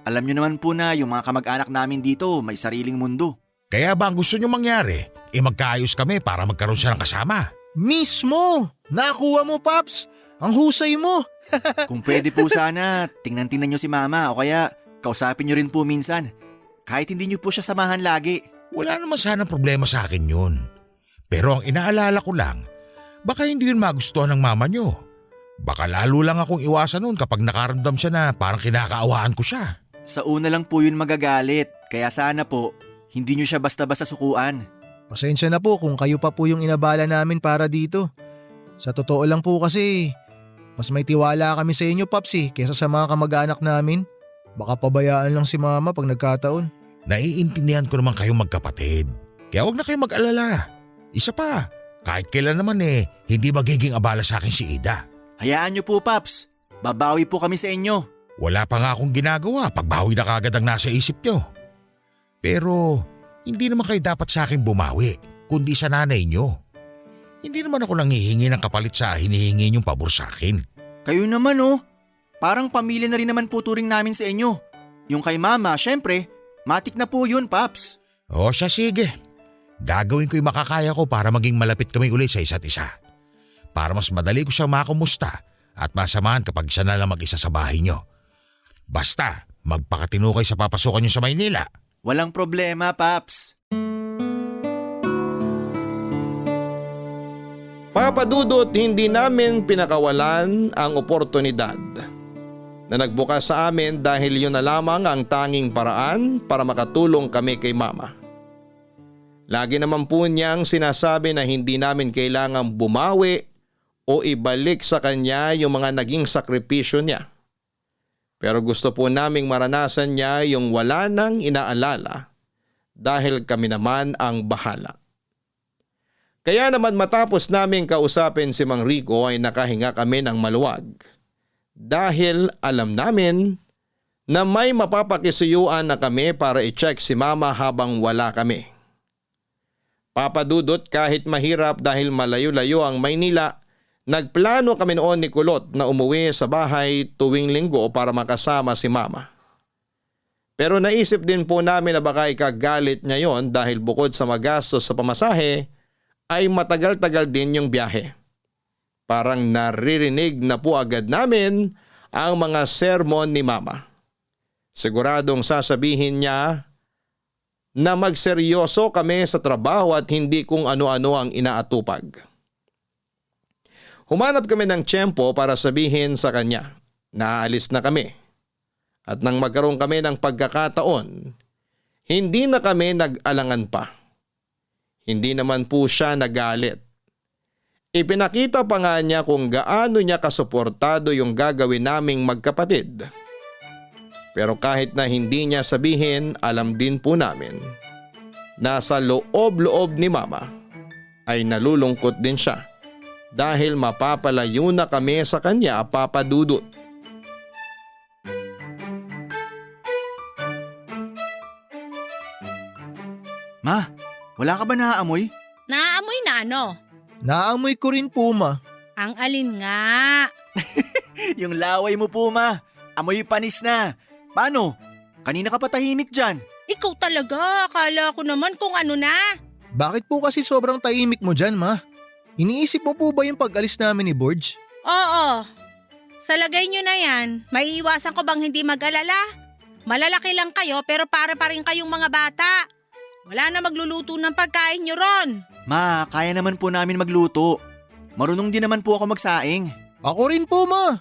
Alam nyo naman po na yung mga kamag-anak namin dito may sariling mundo. Kaya ba ang gusto nyo mangyari? Magkaayos kami para magkaroon siya ng kasama. Mismo! Nakuha mo, Paps! Ang husay mo! Kung pwede po sana, tingnan-tingnan nyo si mama o kaya kausapin nyo rin po minsan. Kahit hindi nyo po siya samahan lagi. Wala naman sana problema sa akin yun. Pero ang inaalala ko lang, baka hindi yun magustuhan ng mama nyo. Baka lalo lang akong iwasan nun kapag nakaramdam siya na parang kinakaawaan ko siya. Sa una lang po yun magagalit, kaya sana po, hindi nyo siya basta-basta sukuan. Pasensya na po kung kayo pa po yung inabala namin para dito. Sa totoo lang po kasi, mas may tiwala kami sa inyo, Paps kesa sa mga kamag-anak namin. Baka pabayaan lang si mama pag nagkataon. Naiintindihan ko naman kayong magkapatid. Kaya huwag na kayong mag-alala. Isa pa, kahit kailan naman hindi magiging abala sa akin si Ida. Hayaan nyo po, Paps. Babawi po kami sa inyo. Wala pa nga akong ginagawa, pagbawi na kagad ang nasa isip nyo. Pero hindi naman kayo dapat sa akin bumawi, kundi sa nanay nyo. Hindi naman ako nanghihingi ng kapalit sa hinihingi nyong pabor sa akin. Kayo naman parang pamilya na rin naman po turing namin sa inyo. Yung kay mama, syempre, matik na po yun, Paps. O siya, sige. Gagawin ko yung makakaya ko para maging malapit kami ulit sa isa't isa. Para mas madali ko siyang makumusta at masamahan kapag siya na lang mag-isa sa bahay nyo. Basta, magpakatino kayo sa papasukan nyo sa Maynila. Walang problema, Paps. Papadudot, hindi namin pinakawalan ang oportunidad na nagbukas sa amin dahil yun na lamang ang tanging paraan para makatulong kami kay mama. Lagi naman po niyang sinasabi na hindi namin kailangang bumawi o ibalik sa kanya yung mga naging sakripisyo niya. Pero gusto po naming maranasan niya yung wala nang inaalala dahil kami naman ang bahala. Kaya naman matapos namin kausapin si Mang Rico ay nakahinga kami ng maluwag. Dahil alam namin na may mapapakisuyuan na kami para i-check si mama habang wala kami. Papadudot, kahit mahirap dahil malayo-layo ang Maynila, nagplano kami noon ni Kulot na umuwi sa bahay tuwing linggo para makasama si mama. Pero naisip din po namin na baka ikagalit niya yon dahil bukod sa magastos sa pamasahe, ay matagal-tagal din yung biyahe. Parang naririnig na po agad namin ang mga sermon ni mama. Siguradong sasabihin niya na magseryoso kami sa trabaho at hindi kung ano-ano ang inaatupag. Humanap kami ng tiyempo para sabihin sa kanya na aalis na kami. At nang magkaroon kami ng pagkakataon, hindi na kami nag-alangan pa. Hindi naman po siya nagalit. Ipinakita pa nga niya kung gaano niya kasuportado yung gagawin naming magkapatid. Pero kahit na hindi niya sabihin, alam din po namin na sa loob-loob ni mama ay nalulungkot din siya dahil mapapalayo na kami sa kanya, papadudot. Ma, wala ka ba naaamoy? Naaamoy na ano? Naamoy ko rin po ma. Ang alin nga? Yung laway mo po, ma. Amoy panis na. Paano? Kanina ka pa tahimik dyan. Ikaw talaga, akala ko naman kung ano na. Bakit po kasi sobrang tahimik mo dyan ma? Iniisip mo po ba yung pag-alis namin ni Borge? Oo. Sa lagay nyo na yan, maiiwasan ko bang hindi mag-alala? Malalaki lang kayo pero para pa rin kayong mga bata. Wala na magluluto ng pagkain nyo ron. Ma, kaya naman po namin magluto. Marunong din naman po ako magsaing. Ako rin po ma.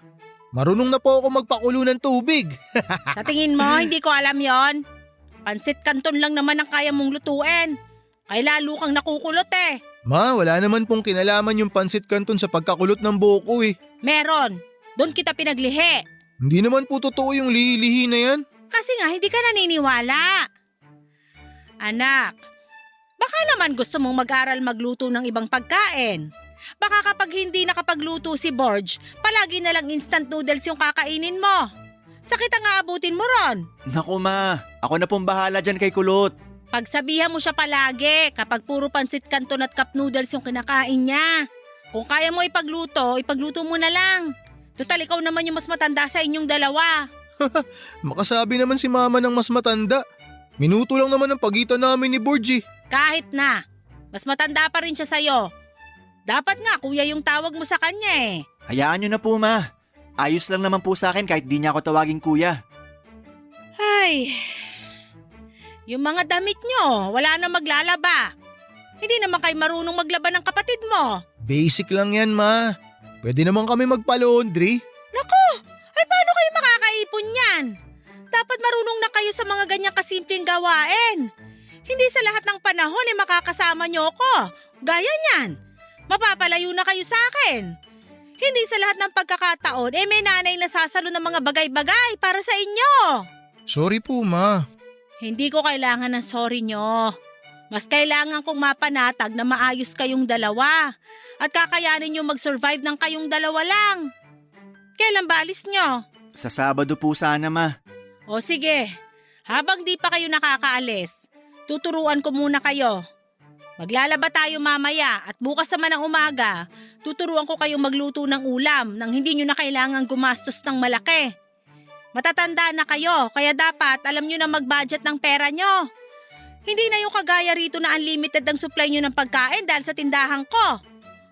Marunong na po ako magpakulo ng tubig. Sa tingin mo, hindi ko alam yon. Pansit Canton lang naman ang kaya mong lutuin. Kaya lalo kang nakukulot eh. Ma, wala naman pong kinalaman yung pansit canton sa pagkakulot ng buhok ko eh. Meron. Doon kita pinaglihi. Hindi naman po totoo yung lihi na yan. Kasi nga hindi ka naniniwala. Anak, baka naman gusto mong mag-aral magluto ng ibang pagkain. Baka kapag hindi nakapagluto si Borge, palagi na lang instant noodles yung kakainin mo. Sakit ang aabutin mo ron. Naku ma, ako na pong bahala dyan kay Kulot. Pagsabihan mo siya palagi kapag puro pansit canton at cup noodles yung kinakain niya. Kung kaya mo ipagluto mo na lang. Total ikaw naman yung mas matanda sa inyong dalawa. Makasabi naman si mama ng mas matanda. Minuto lang naman ang pagitan namin ni Borge. Kahit na, mas matanda pa rin siya sa'yo. Dapat nga kuya yung tawag mo sa kanya eh. Hayaan nyo na po ma. Ayos lang naman po sa akin kahit di niya ako tawaging kuya. Ay, yung mga damit nyo, wala na maglalaba. Hindi naman kayo marunong maglaba ng kapatid mo. Basic lang yan ma. Pwede naman kami magpa-laundry. Naku, ay paano kayo makakaipon yan? Dapat marunong na kayo sa mga ganyang kasimpleng gawain. Hindi sa lahat ng panahon ay makakasama nyo ako. Gaya niyan, mapapalayo na kayo sa akin. Hindi sa lahat ng pagkakataon may nanay na sasalo ng mga bagay-bagay para sa inyo. Sorry po ma. Hindi ko kailangan ng sorry nyo. Mas kailangan kong mapanatag na maayos kayong dalawa at kakayanin nyo mag-survive ng kayong dalawa lang. Kailan ba alis nyo? Sa Sabado po sana ma. O sige, habang di pa kayo nakakaalis, tuturuan ko muna kayo. Maglalaba tayo mamaya at bukas naman ng umaga, tuturuan ko kayong magluto ng ulam nang hindi nyo na kailangang gumastos ng malaki. Matatanda na kayo, kaya dapat alam nyo na mag-budget ng pera nyo. Hindi na yung kagaya rito na unlimited ang supply nyo ng pagkain dahil sa tindahan ko.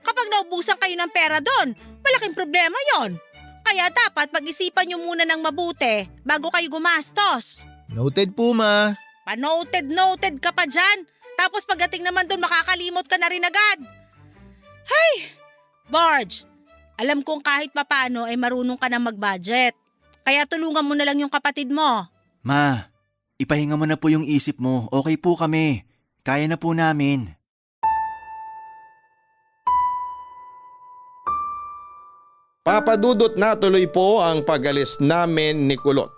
Kapag naubusan kayo ng pera doon, malaking problema yon. Kaya dapat pag-isipan nyo muna ng mabuti bago kayo gumastos. Noted po ma. Noted ka pa dyan. Tapos pagdating naman doon makakalimot ka na rin agad. Hay! Borge, alam kong kahit papano ay marunong ka na mag-budget. Kaya tulungan mo na lang yung kapatid mo. Ma, ipahinga mo na po yung isip mo. Okay po kami. Kaya na po namin. Papadudot na tuloy po ang pag-alis namin ni Kulot.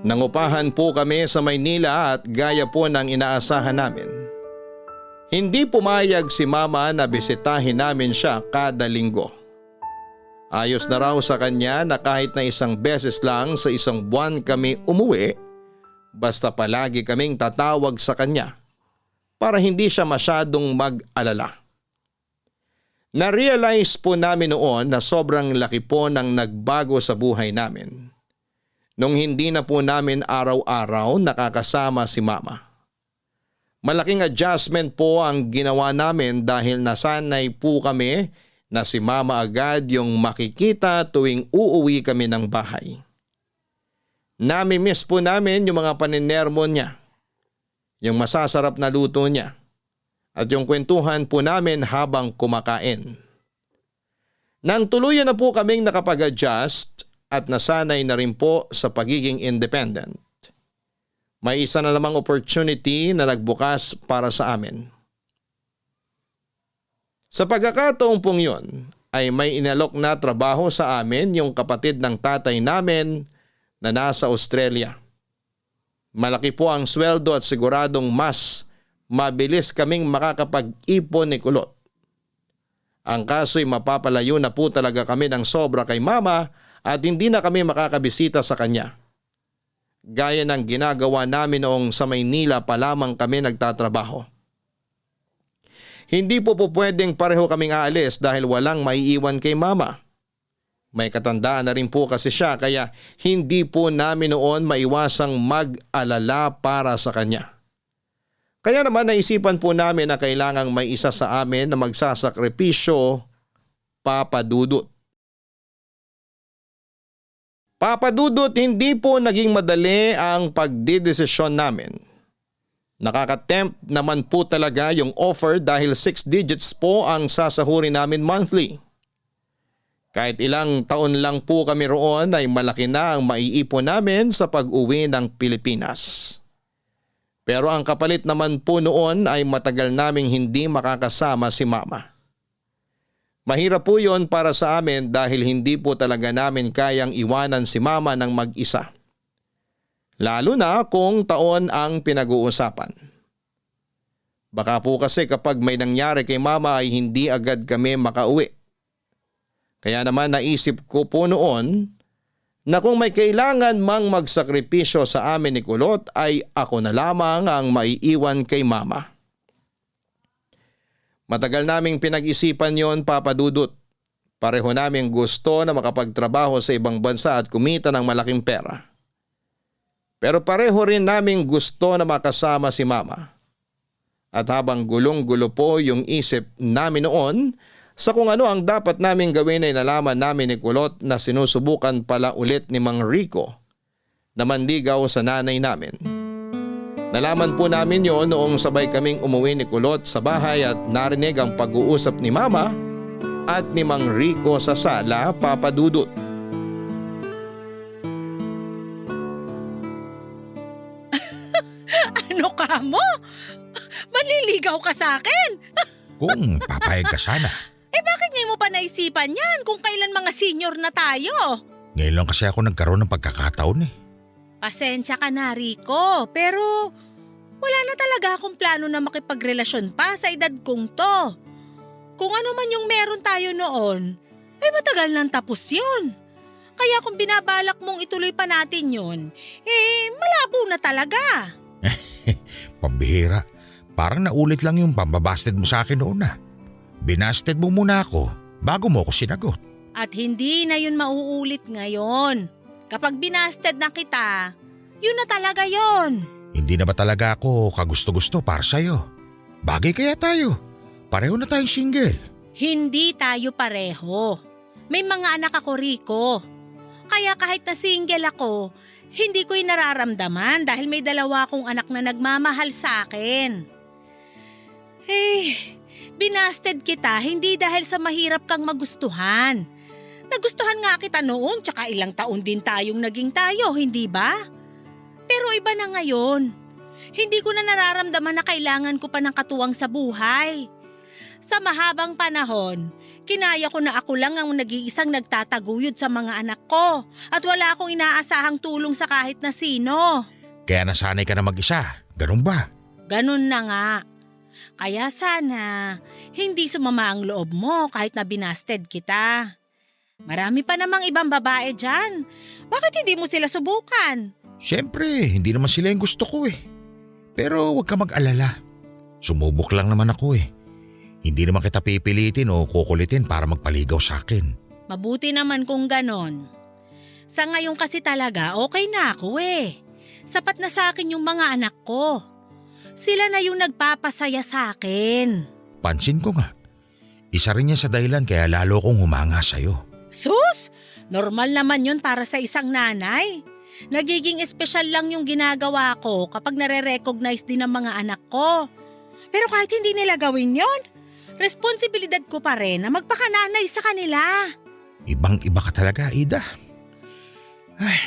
Nangupahan po kami sa Maynila at gaya po ng inaasahan namin. Hindi pumayag si mama na bisitahin namin siya kada linggo. Ayos na raw sa kanya na kahit na isang beses lang sa isang buwan kami umuwi, basta palagi kaming tatawag sa kanya para hindi siya masyadong mag-alala. Na-realize po namin noon na sobrang laki po ng nagbago sa buhay namin nung hindi na po namin araw-araw nakakasama si mama. Malaking adjustment po ang ginawa namin dahil nasanay po kami na si mama agad yung makikita tuwing uuwi kami ng bahay. Nami-miss po namin yung mga paninermo niya, yung masasarap na luto niya, at yung kwentuhan po namin habang kumakain. Nang tuluyan na po kaming nakapag-adjust at nasanay na rin po sa pagiging independent, may isa na namang opportunity na nagbukas para sa amin. Sa pagkakataong pong yun ay may inalok na trabaho sa amin yung kapatid ng tatay namin na nasa Australia. Malaki po ang sweldo at siguradong mas mabilis kaming makakapag-ipon ni Kulot. Ang kaso'y mapapalayo na po talaga kami ng sobra kay mama at hindi na kami makakabisita sa kanya. gaya ng ginagawa namin noong sa Maynila pa lamang kami nagtatrabaho. Hindi po pwedeng pareho kaming aalis dahil walang maiiwan kay mama. May katandaan na rin po kasi siya kaya hindi po namin noon maiwasang mag-alala para sa kanya. Kaya naman naisipan po namin na kailangang may isa sa amin na magsasakripisyo, Papa Dudut. Papa Dudut, hindi po naging madali ang pagdidesisyon namin. Nakaka-tempt naman po talaga yung offer dahil 6 digits po ang sasahurin namin monthly. Kahit ilang taon lang po kami roon ay malaki na ang maiipon namin sa pag-uwi ng Pilipinas. Pero ang kapalit naman po noon ay matagal naming hindi makakasama si mama. Mahirap po yon para sa amin dahil hindi po talaga namin kayang iwanan si mama ng mag-isa. Lalo na kung taon ang pinag-uusapan. Baka po kasi kapag may nangyari kay mama ay hindi agad kami makauwi. Kaya naman naisip ko po noon na kung may kailangan mang magsakripisyo sa amin ni Kulot ay ako na lamang ang maiiwan kay mama. Matagal naming pinag-isipan yon, Papa Dudut. Pareho naming gusto na makapagtrabaho sa ibang bansa at kumita ng malaking pera. Pero pareho rin naming gusto na makasama si mama. At habang gulong-gulo po yung isip namin noon, sa kung ano ang dapat naming gawin ay nalaman namin ni Kulot na sinusubukan pala ulit ni Mang Rico na manligaw sa nanay namin. Nalaman po namin yon noong sabay kaming umuwi ni Kulot sa bahay at narinig ang pag-uusap ni Mama at ni Mang Rico sa sala, Papa Dudut. Ano ka mo? Manliligaw ka sa akin? Kung papayag ka sana. Bakit ngayon mo pa naisipan yan kung kailan mga senior na tayo? Ngayon lang kasi ako nagkaroon ng pagkakataon eh. Pasensya ka na, Rico, pero wala na talaga akong plano na makipagrelasyon pa sa edad kong to. Kung ano man yung meron tayo noon, ay matagal nang tapos yun. Kaya kung binabalak mong ituloy pa natin yun, malabo na talaga. Pambihira. Parang naulit lang yung pambabasted mo sa akin noon na. Binasted mo muna ako bago mo ako sinagot. At hindi na yun mauulit ngayon. Kapag binasted na kita, yun na talaga yun. Hindi na ba talaga ako kagusto-gusto para sa'yo? Bagay kaya tayo. Pareho na tayong single. Hindi tayo pareho. May mga anak ako, Rico. Kaya kahit na single ako, hindi ko yung nararamdaman dahil may 2 akong anak na nagmamahal sa akin. Binasted kita hindi dahil sa mahirap kang magustuhan. Nagustuhan nga kita noon tsaka ilang taon din tayong naging tayo, hindi ba? Pero iba na ngayon. Hindi ko na nararamdaman na kailangan ko pa ng katuwang sa buhay. Sa mahabang panahon, kinaya ko na ako lang ang nag-iisang nagtataguyod sa mga anak ko at wala akong inaasahang tulong sa kahit na sino. Kaya nasanay ka na mag-isa, ganun ba? Ganun na nga. Kaya sana, hindi sumama ang loob mo kahit na binasted kita. Marami pa namang ibang babae dyan. Bakit hindi mo sila subukan? Siyempre, hindi naman sila yung gusto ko eh. Pero huwag ka mag-alala. Sumubok lang naman ako eh. Hindi naman kita pipilitin o kukulitin para magpaligaw sa akin. Mabuti naman kung ganon. Sa ngayon kasi talaga okay na ako eh. Sapat na sa akin yung mga anak ko. Sila na yung nagpapasaya sa akin. Pansin ko nga. Isa rin yan sa dahilan kaya lalo kong humanga sa'yo. Sus! Normal naman yun para sa isang nanay. Nagiging espesyal lang yung ginagawa ko kapag nare-recognize din ng mga anak ko. Pero kahit hindi nila gawin yon, responsibilidad ko pa rin na magpakananay sa kanila. Ibang-iba ka talaga, Ida. Ay,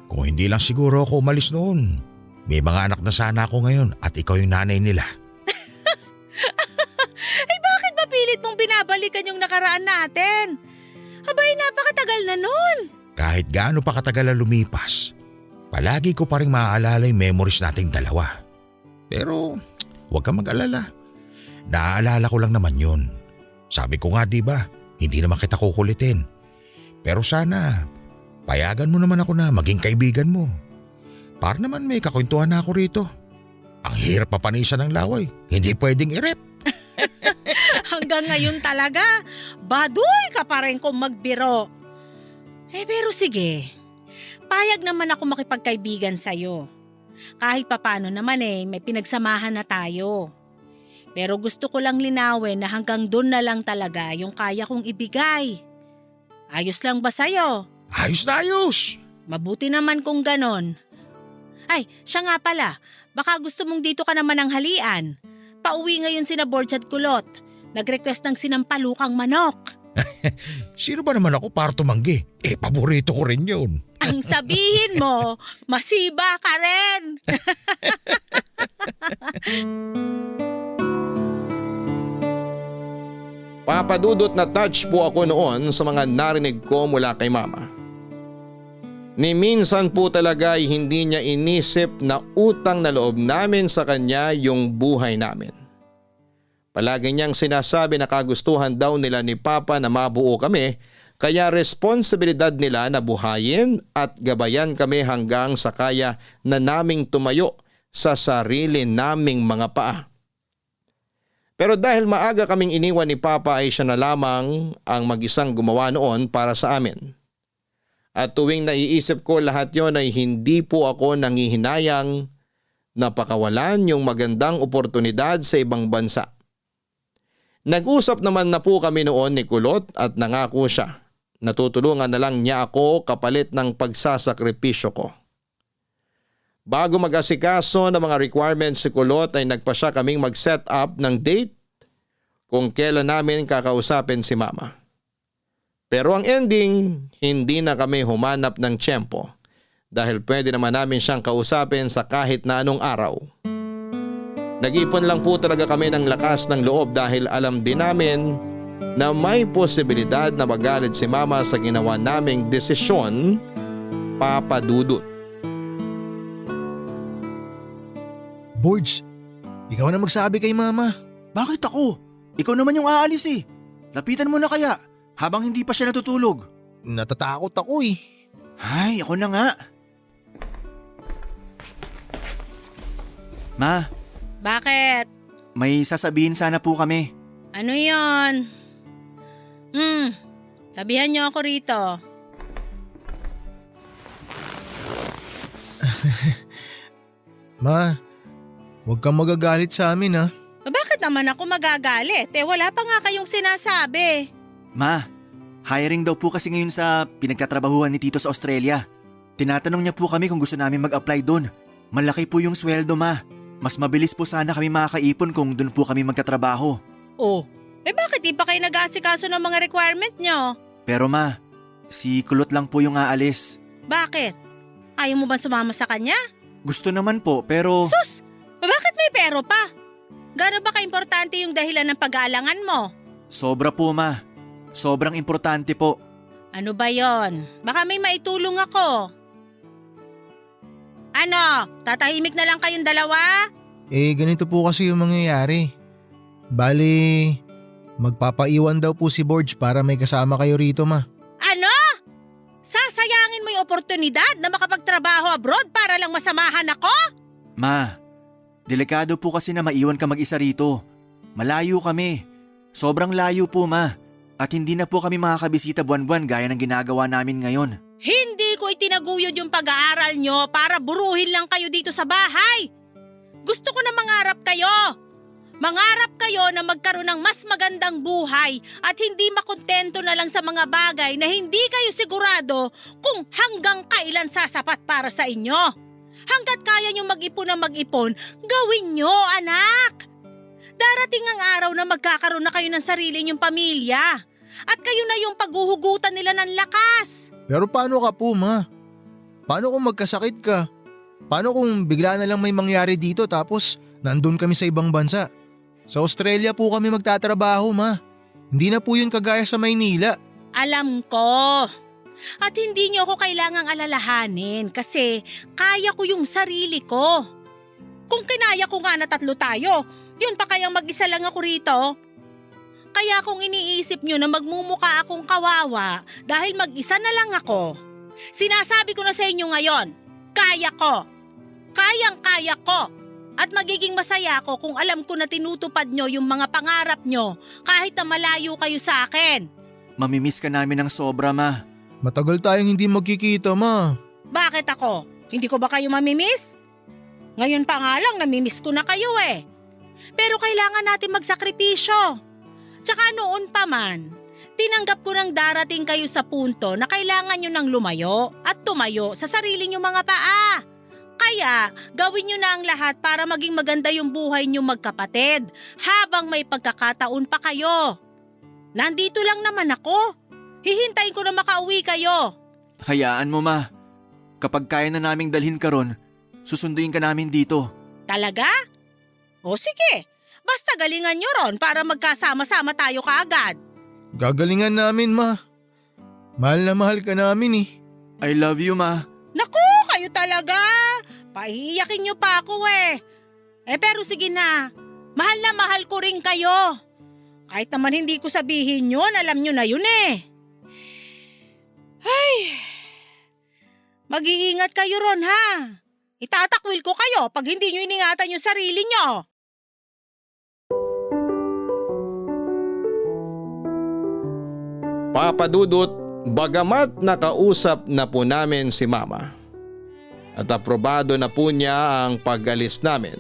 kung hindi lang siguro ako umalis noon, may mga anak na sana ako ngayon at ikaw yung nanay nila. Ay bakit ba pilit mong binabalikan yung nakaraan natin? Abay, napakatagal na nun. Kahit gaano pa katagal na lumipas, palagi ko pa rin maaalala yung memories nating dalawa. Pero huwag kang mag-alala. Naaalala ko lang naman yun. Sabi ko nga diba, hindi naman kita kukulitin. Pero sana, payagan mo naman ako na maging kaibigan mo. Para naman may kakwentuhan na ako rito. Ang hirap papanisan ng laway. Hindi pwedeng i-rep. Hanggang ngayon talaga, baduy ka pa rin kung magbiro. Pero sige, payag naman ako makipagkaibigan sa'yo. Kahit papano naman may pinagsamahan na tayo. Pero gusto ko lang linawin na hanggang doon na lang talaga yung kaya kong ibigay. Ayos lang ba sa'yo? Ayos na ayos. Mabuti naman kung ganon. Ay, siya nga pala, baka gusto mong dito ka naman ng halian. Pauwi ngayon sina Borge at Kulot. Nag-request ng sinampalukang manok. Sino ba naman ako para tumanggi? Paborito ko rin yun. Ang sabihin mo, masiba ka rin. Papadudot na touch po ako noon sa mga narinig ko mula kay mama. Ni minsan po talaga ay hindi niya inisip na utang na loob namin sa kanya yung buhay namin. Palagi niyang sinasabi na kagustuhan daw nila ni Papa na mabuo kami, kaya responsibilidad nila na buhayin at gabayan kami hanggang sa kaya na naming tumayo sa sarili naming mga paa. Pero dahil maaga kaming iniwan ni Papa ay siya na lamang ang mag-isang gumawa noon para sa amin. At tuwing naiisip ko lahat yon ay hindi po ako nangihinayang na pakawalan yung magandang oportunidad sa ibang bansa. Nag-usap naman na po kami noon ni Kulot at nangako siya. Natutulungan na lang niya ako kapalit ng pagsasakripisyo ko. Bago mag-asikaso ng mga requirements si Kulot ay nagpasya kaming mag-set up ng date kung kailan namin kakausapin si Mama. Pero ang ending, hindi na kami humanap ng tiyempo dahil pwede naman namin siyang kausapin sa kahit na anong araw. Nag-ipon lang po talaga kami ng lakas ng loob dahil alam din namin na may posibilidad na magalit si Mama sa ginawa naming desisyon, Papa Dudut. Borge, ikaw na magsabi kay Mama. Bakit ako? Ikaw naman yung aalis eh. Lapitan mo na kaya habang hindi pa siya natutulog. Natatakot ako eh. Ay, ako na nga. Ma, Bakit? may sasabihin sana po kami. Ano yon? Sabihan niyo ako rito. Ma, huwag kang magagalit sa amin ha. Bakit naman ako magagalit? Wala pa nga kayong sinasabi. Ma, hiring daw po kasi ngayon sa pinagtatrabahuhan ni Tito sa Australia. Tinatanong niya po kami kung gusto namin mag-apply doon. Malaki po yung sweldo, ma. Mas mabilis po sana kami makakaipon kung doon po kami magtatrabaho. Oh, bakit di pa kayo nag-aasikaso ng mga requirement nyo? Pero ma, si Kulot lang po yung aalis. Bakit? Ayaw mo ba sumama sa kanya? Gusto naman po pero… Sus! Bakit may pero pa? Gaano ba ka-importante yung dahilan ng pag-aalangan mo? Sobra po, ma. Sobrang importante po. Ano ba yon? Baka may maitulong ako. Ano? Tatahimik na lang kayong dalawa? Ganito po kasi yung mangyayari. Bali, magpapaiwan daw po si Borge para may kasama kayo rito, Ma. Ano? Sasayangin mo yung oportunidad na makapagtrabaho abroad para lang masamahan ako? Ma, delikado po kasi na maiwan ka mag-isa rito. Malayo kami. Sobrang layo po, ma. At hindi na po kami makakabisita buwan-buwan gaya ng ginagawa namin ngayon. Hindi ko itinaguyod yung pag-aaral nyo para buruhin lang kayo dito sa bahay. Gusto ko na mangarap kayo. Mangarap kayo na magkaroon ng mas magandang buhay at hindi makontento na lang sa mga bagay na hindi kayo sigurado kung hanggang kailan sasapat para sa inyo. Hanggat kaya nyo mag-ipon na mag-ipon, gawin nyo, anak. Darating ang araw na magkakaroon na kayo ng sarili nyong pamilya at kayo na yung paghuhugutan nila ng lakas. Pero paano ka po, Ma? Paano kung magkasakit ka? Paano kung bigla na lang may mangyari dito tapos nandun kami sa ibang bansa? Sa Australia po kami magtatrabaho, Ma. Hindi na po yun kagaya sa Maynila. Alam ko. At hindi niyo ako kailangang alalahanin kasi kaya ko yung sarili ko. Kung kinaya ko nga na 3 tayo, yun pa kayang mag-isa lang ako rito? Kaya kung iniisip nyo na magmumuka akong kawawa dahil mag-isa na lang ako, sinasabi ko na sa inyo ngayon, kaya ko. Kayang-kaya ko. At magiging masaya ako kung alam ko na tinutupad nyo yung mga pangarap nyo kahit na malayo kayo sa akin. Mamimiss ka namin ng sobra, Ma. Matagal tayong hindi magkikita, ma. Bakit ako? Hindi ko ba kayo mamimiss? Ngayon pa nga lang namimiss ko na kayo eh. Pero kailangan natin magsakripisyo. Tsaka noon pa man, tinanggap ko nang darating kayo sa punto na kailangan nyo nang lumayo at tumayo sa sarili nyo mga paa. Kaya gawin nyo na ang lahat para maging maganda yung buhay nyo magkapatid habang may pagkakataon pa kayo. Nandito lang naman ako. Hihintayin ko na makauwi kayo. Hayaan mo, Ma. Kapag kaya na naming dalhin ka ron, susunduin ka namin dito. Talaga? O sige, basta galingan nyo ron para magkasama-sama tayo kaagad. Gagalingan namin, ma. Mahal na mahal ka namin eh. I love you, Ma. Naku, kayo talaga. Pahihiyakin nyo pa ako eh. Pero sige na, mahal ko rin kayo. Kahit naman hindi ko sabihin yun, alam nyo na yun eh. Ay, mag-iingat kayo ron ha. Itatakwil ko kayo pag hindi nyo iningatan yung sarili nyo. Papa Dudut, bagamat nakausap na po namin si Mama at aprobado na po niya ang pag-alis namin,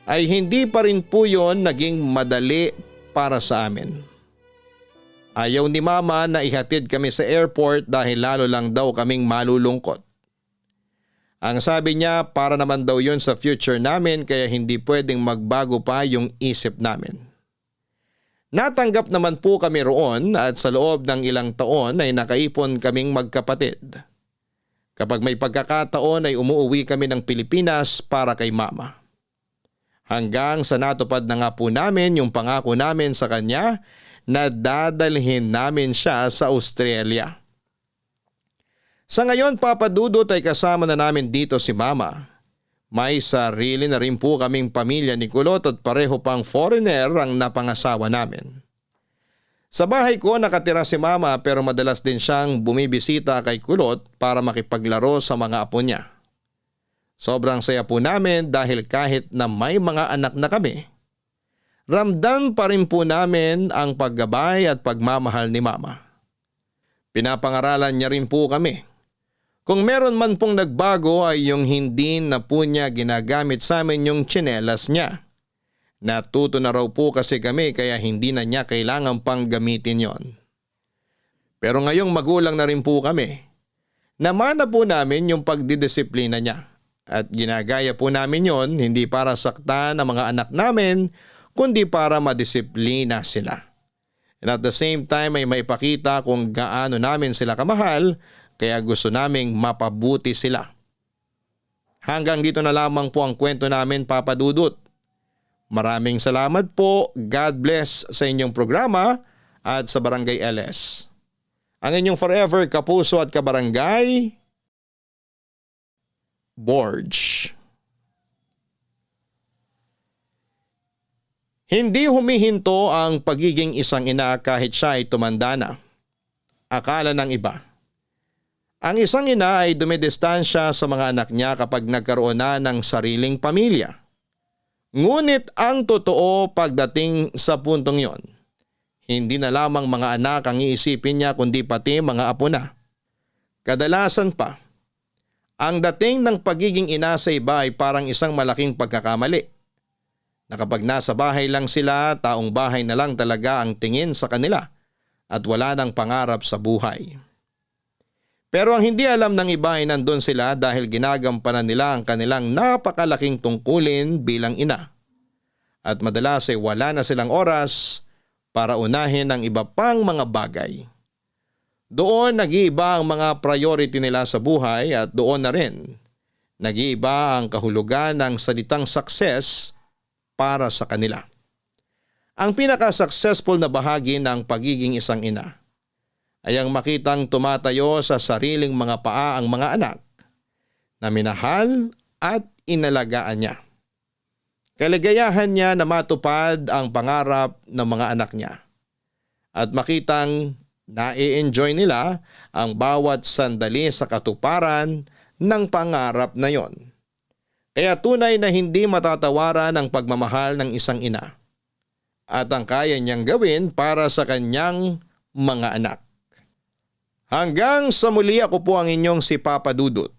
ay hindi pa rin po yon naging madali para sa amin. Ayaw ni Mama na ihatid kami sa airport dahil lalo lang daw kaming malulungkot. Ang sabi niya para naman daw yon sa future namin kaya hindi pwedeng magbago pa yung isip namin. Natanggap naman po kami roon at sa loob ng ilang taon ay nakaipon kaming magkapatid. Kapag may pagkakataon ay umuwi kami ng Pilipinas para kay Mama. Hanggang sa natupad na nga po namin yung pangako namin sa kanya na dadalhin namin siya sa Australia. Sa ngayon, Papa Dudut, ay kasama na namin dito si Mama. May sarili na rin po kaming pamilya ni Kulot at pareho pang foreigner ang napangasawa namin. Sa bahay ko nakatira si Mama pero madalas din siyang bumibisita kay Kulot para makipaglaro sa mga apo niya. Sobrang saya po namin dahil kahit na may mga anak na kami, ramdam pa rin po namin ang paggabay at pagmamahal ni Mama. Pinapangaralan niya rin po kami. Kung meron man pong nagbago ay yung hindi na po niya ginagamit sa amin yung tsinelas niya. Natuto na raw po kasi kami kaya hindi na niya kailangan pang gamitin yon. Pero ngayong magulang na rin po kami, namana po namin yung pagdidisiplina niya. At ginagaya po namin yon hindi para saktan ang mga anak namin kundi para madisiplina sila. And at the same time ay maipakita kung gaano namin sila kamahal kaya gusto naming mapabuti sila. Hanggang dito na lamang po ang kwento namin, Papa Dudut. Maraming salamat po. God bless sa inyong programa at sa Barangay LS. Ang inyong forever kapuso at kabarangay, Borge. Hindi humihinto ang pagiging isang ina kahit siya ay tumanda na. Akala ng iba. Ang isang ina ay dumidistansya sa mga anak niya kapag nagkaroon na ng sariling pamilya. Ngunit ang totoo pagdating sa puntong yon, hindi na lamang mga anak ang iisipin niya kundi pati mga apo na. Kadalasan pa, ang dating ng pagiging ina sa iba ay parang isang malaking pagkakamali. Na kapag nasa bahay lang sila, taong bahay na lang talaga ang tingin sa kanila at wala nang pangarap sa buhay. Pero ang hindi alam ng iba ay nandun sila dahil ginagampanan nila ang kanilang napakalaking tungkulin bilang ina. At madalas ay wala na silang oras para unahin ang iba pang mga bagay. Doon nag-iiba ang mga priority nila sa buhay at doon na rin nag-iiba ang kahulugan ng salitang success para sa kanila. Ang pinaka-successful na bahagi ng pagiging isang ina ay ang makitang tumatayo sa sariling mga paa ang mga anak na minahal at inalagaan niya. Kaligayahan niya na matupad ang pangarap ng mga anak niya at makitang na-i-enjoy nila ang bawat sandali sa katuparan ng pangarap na yon. Kaya tunay na hindi matatawaran ang pagmamahal ng isang ina at ang kaya niyang gawin para sa kanyang mga anak. Hanggang sa muli, ako po ang inyong si Papa Dudut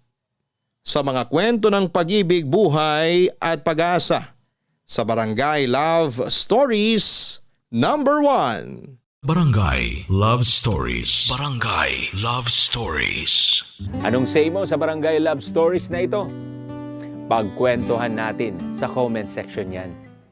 sa mga kwento ng pag-ibig, buhay at pag-asa sa Barangay Love Stories number 1. Barangay Love Stories. Barangay Love Stories. Anong say mo sa Barangay Love Stories na ito? Pagkwentuhan natin sa comment section yan.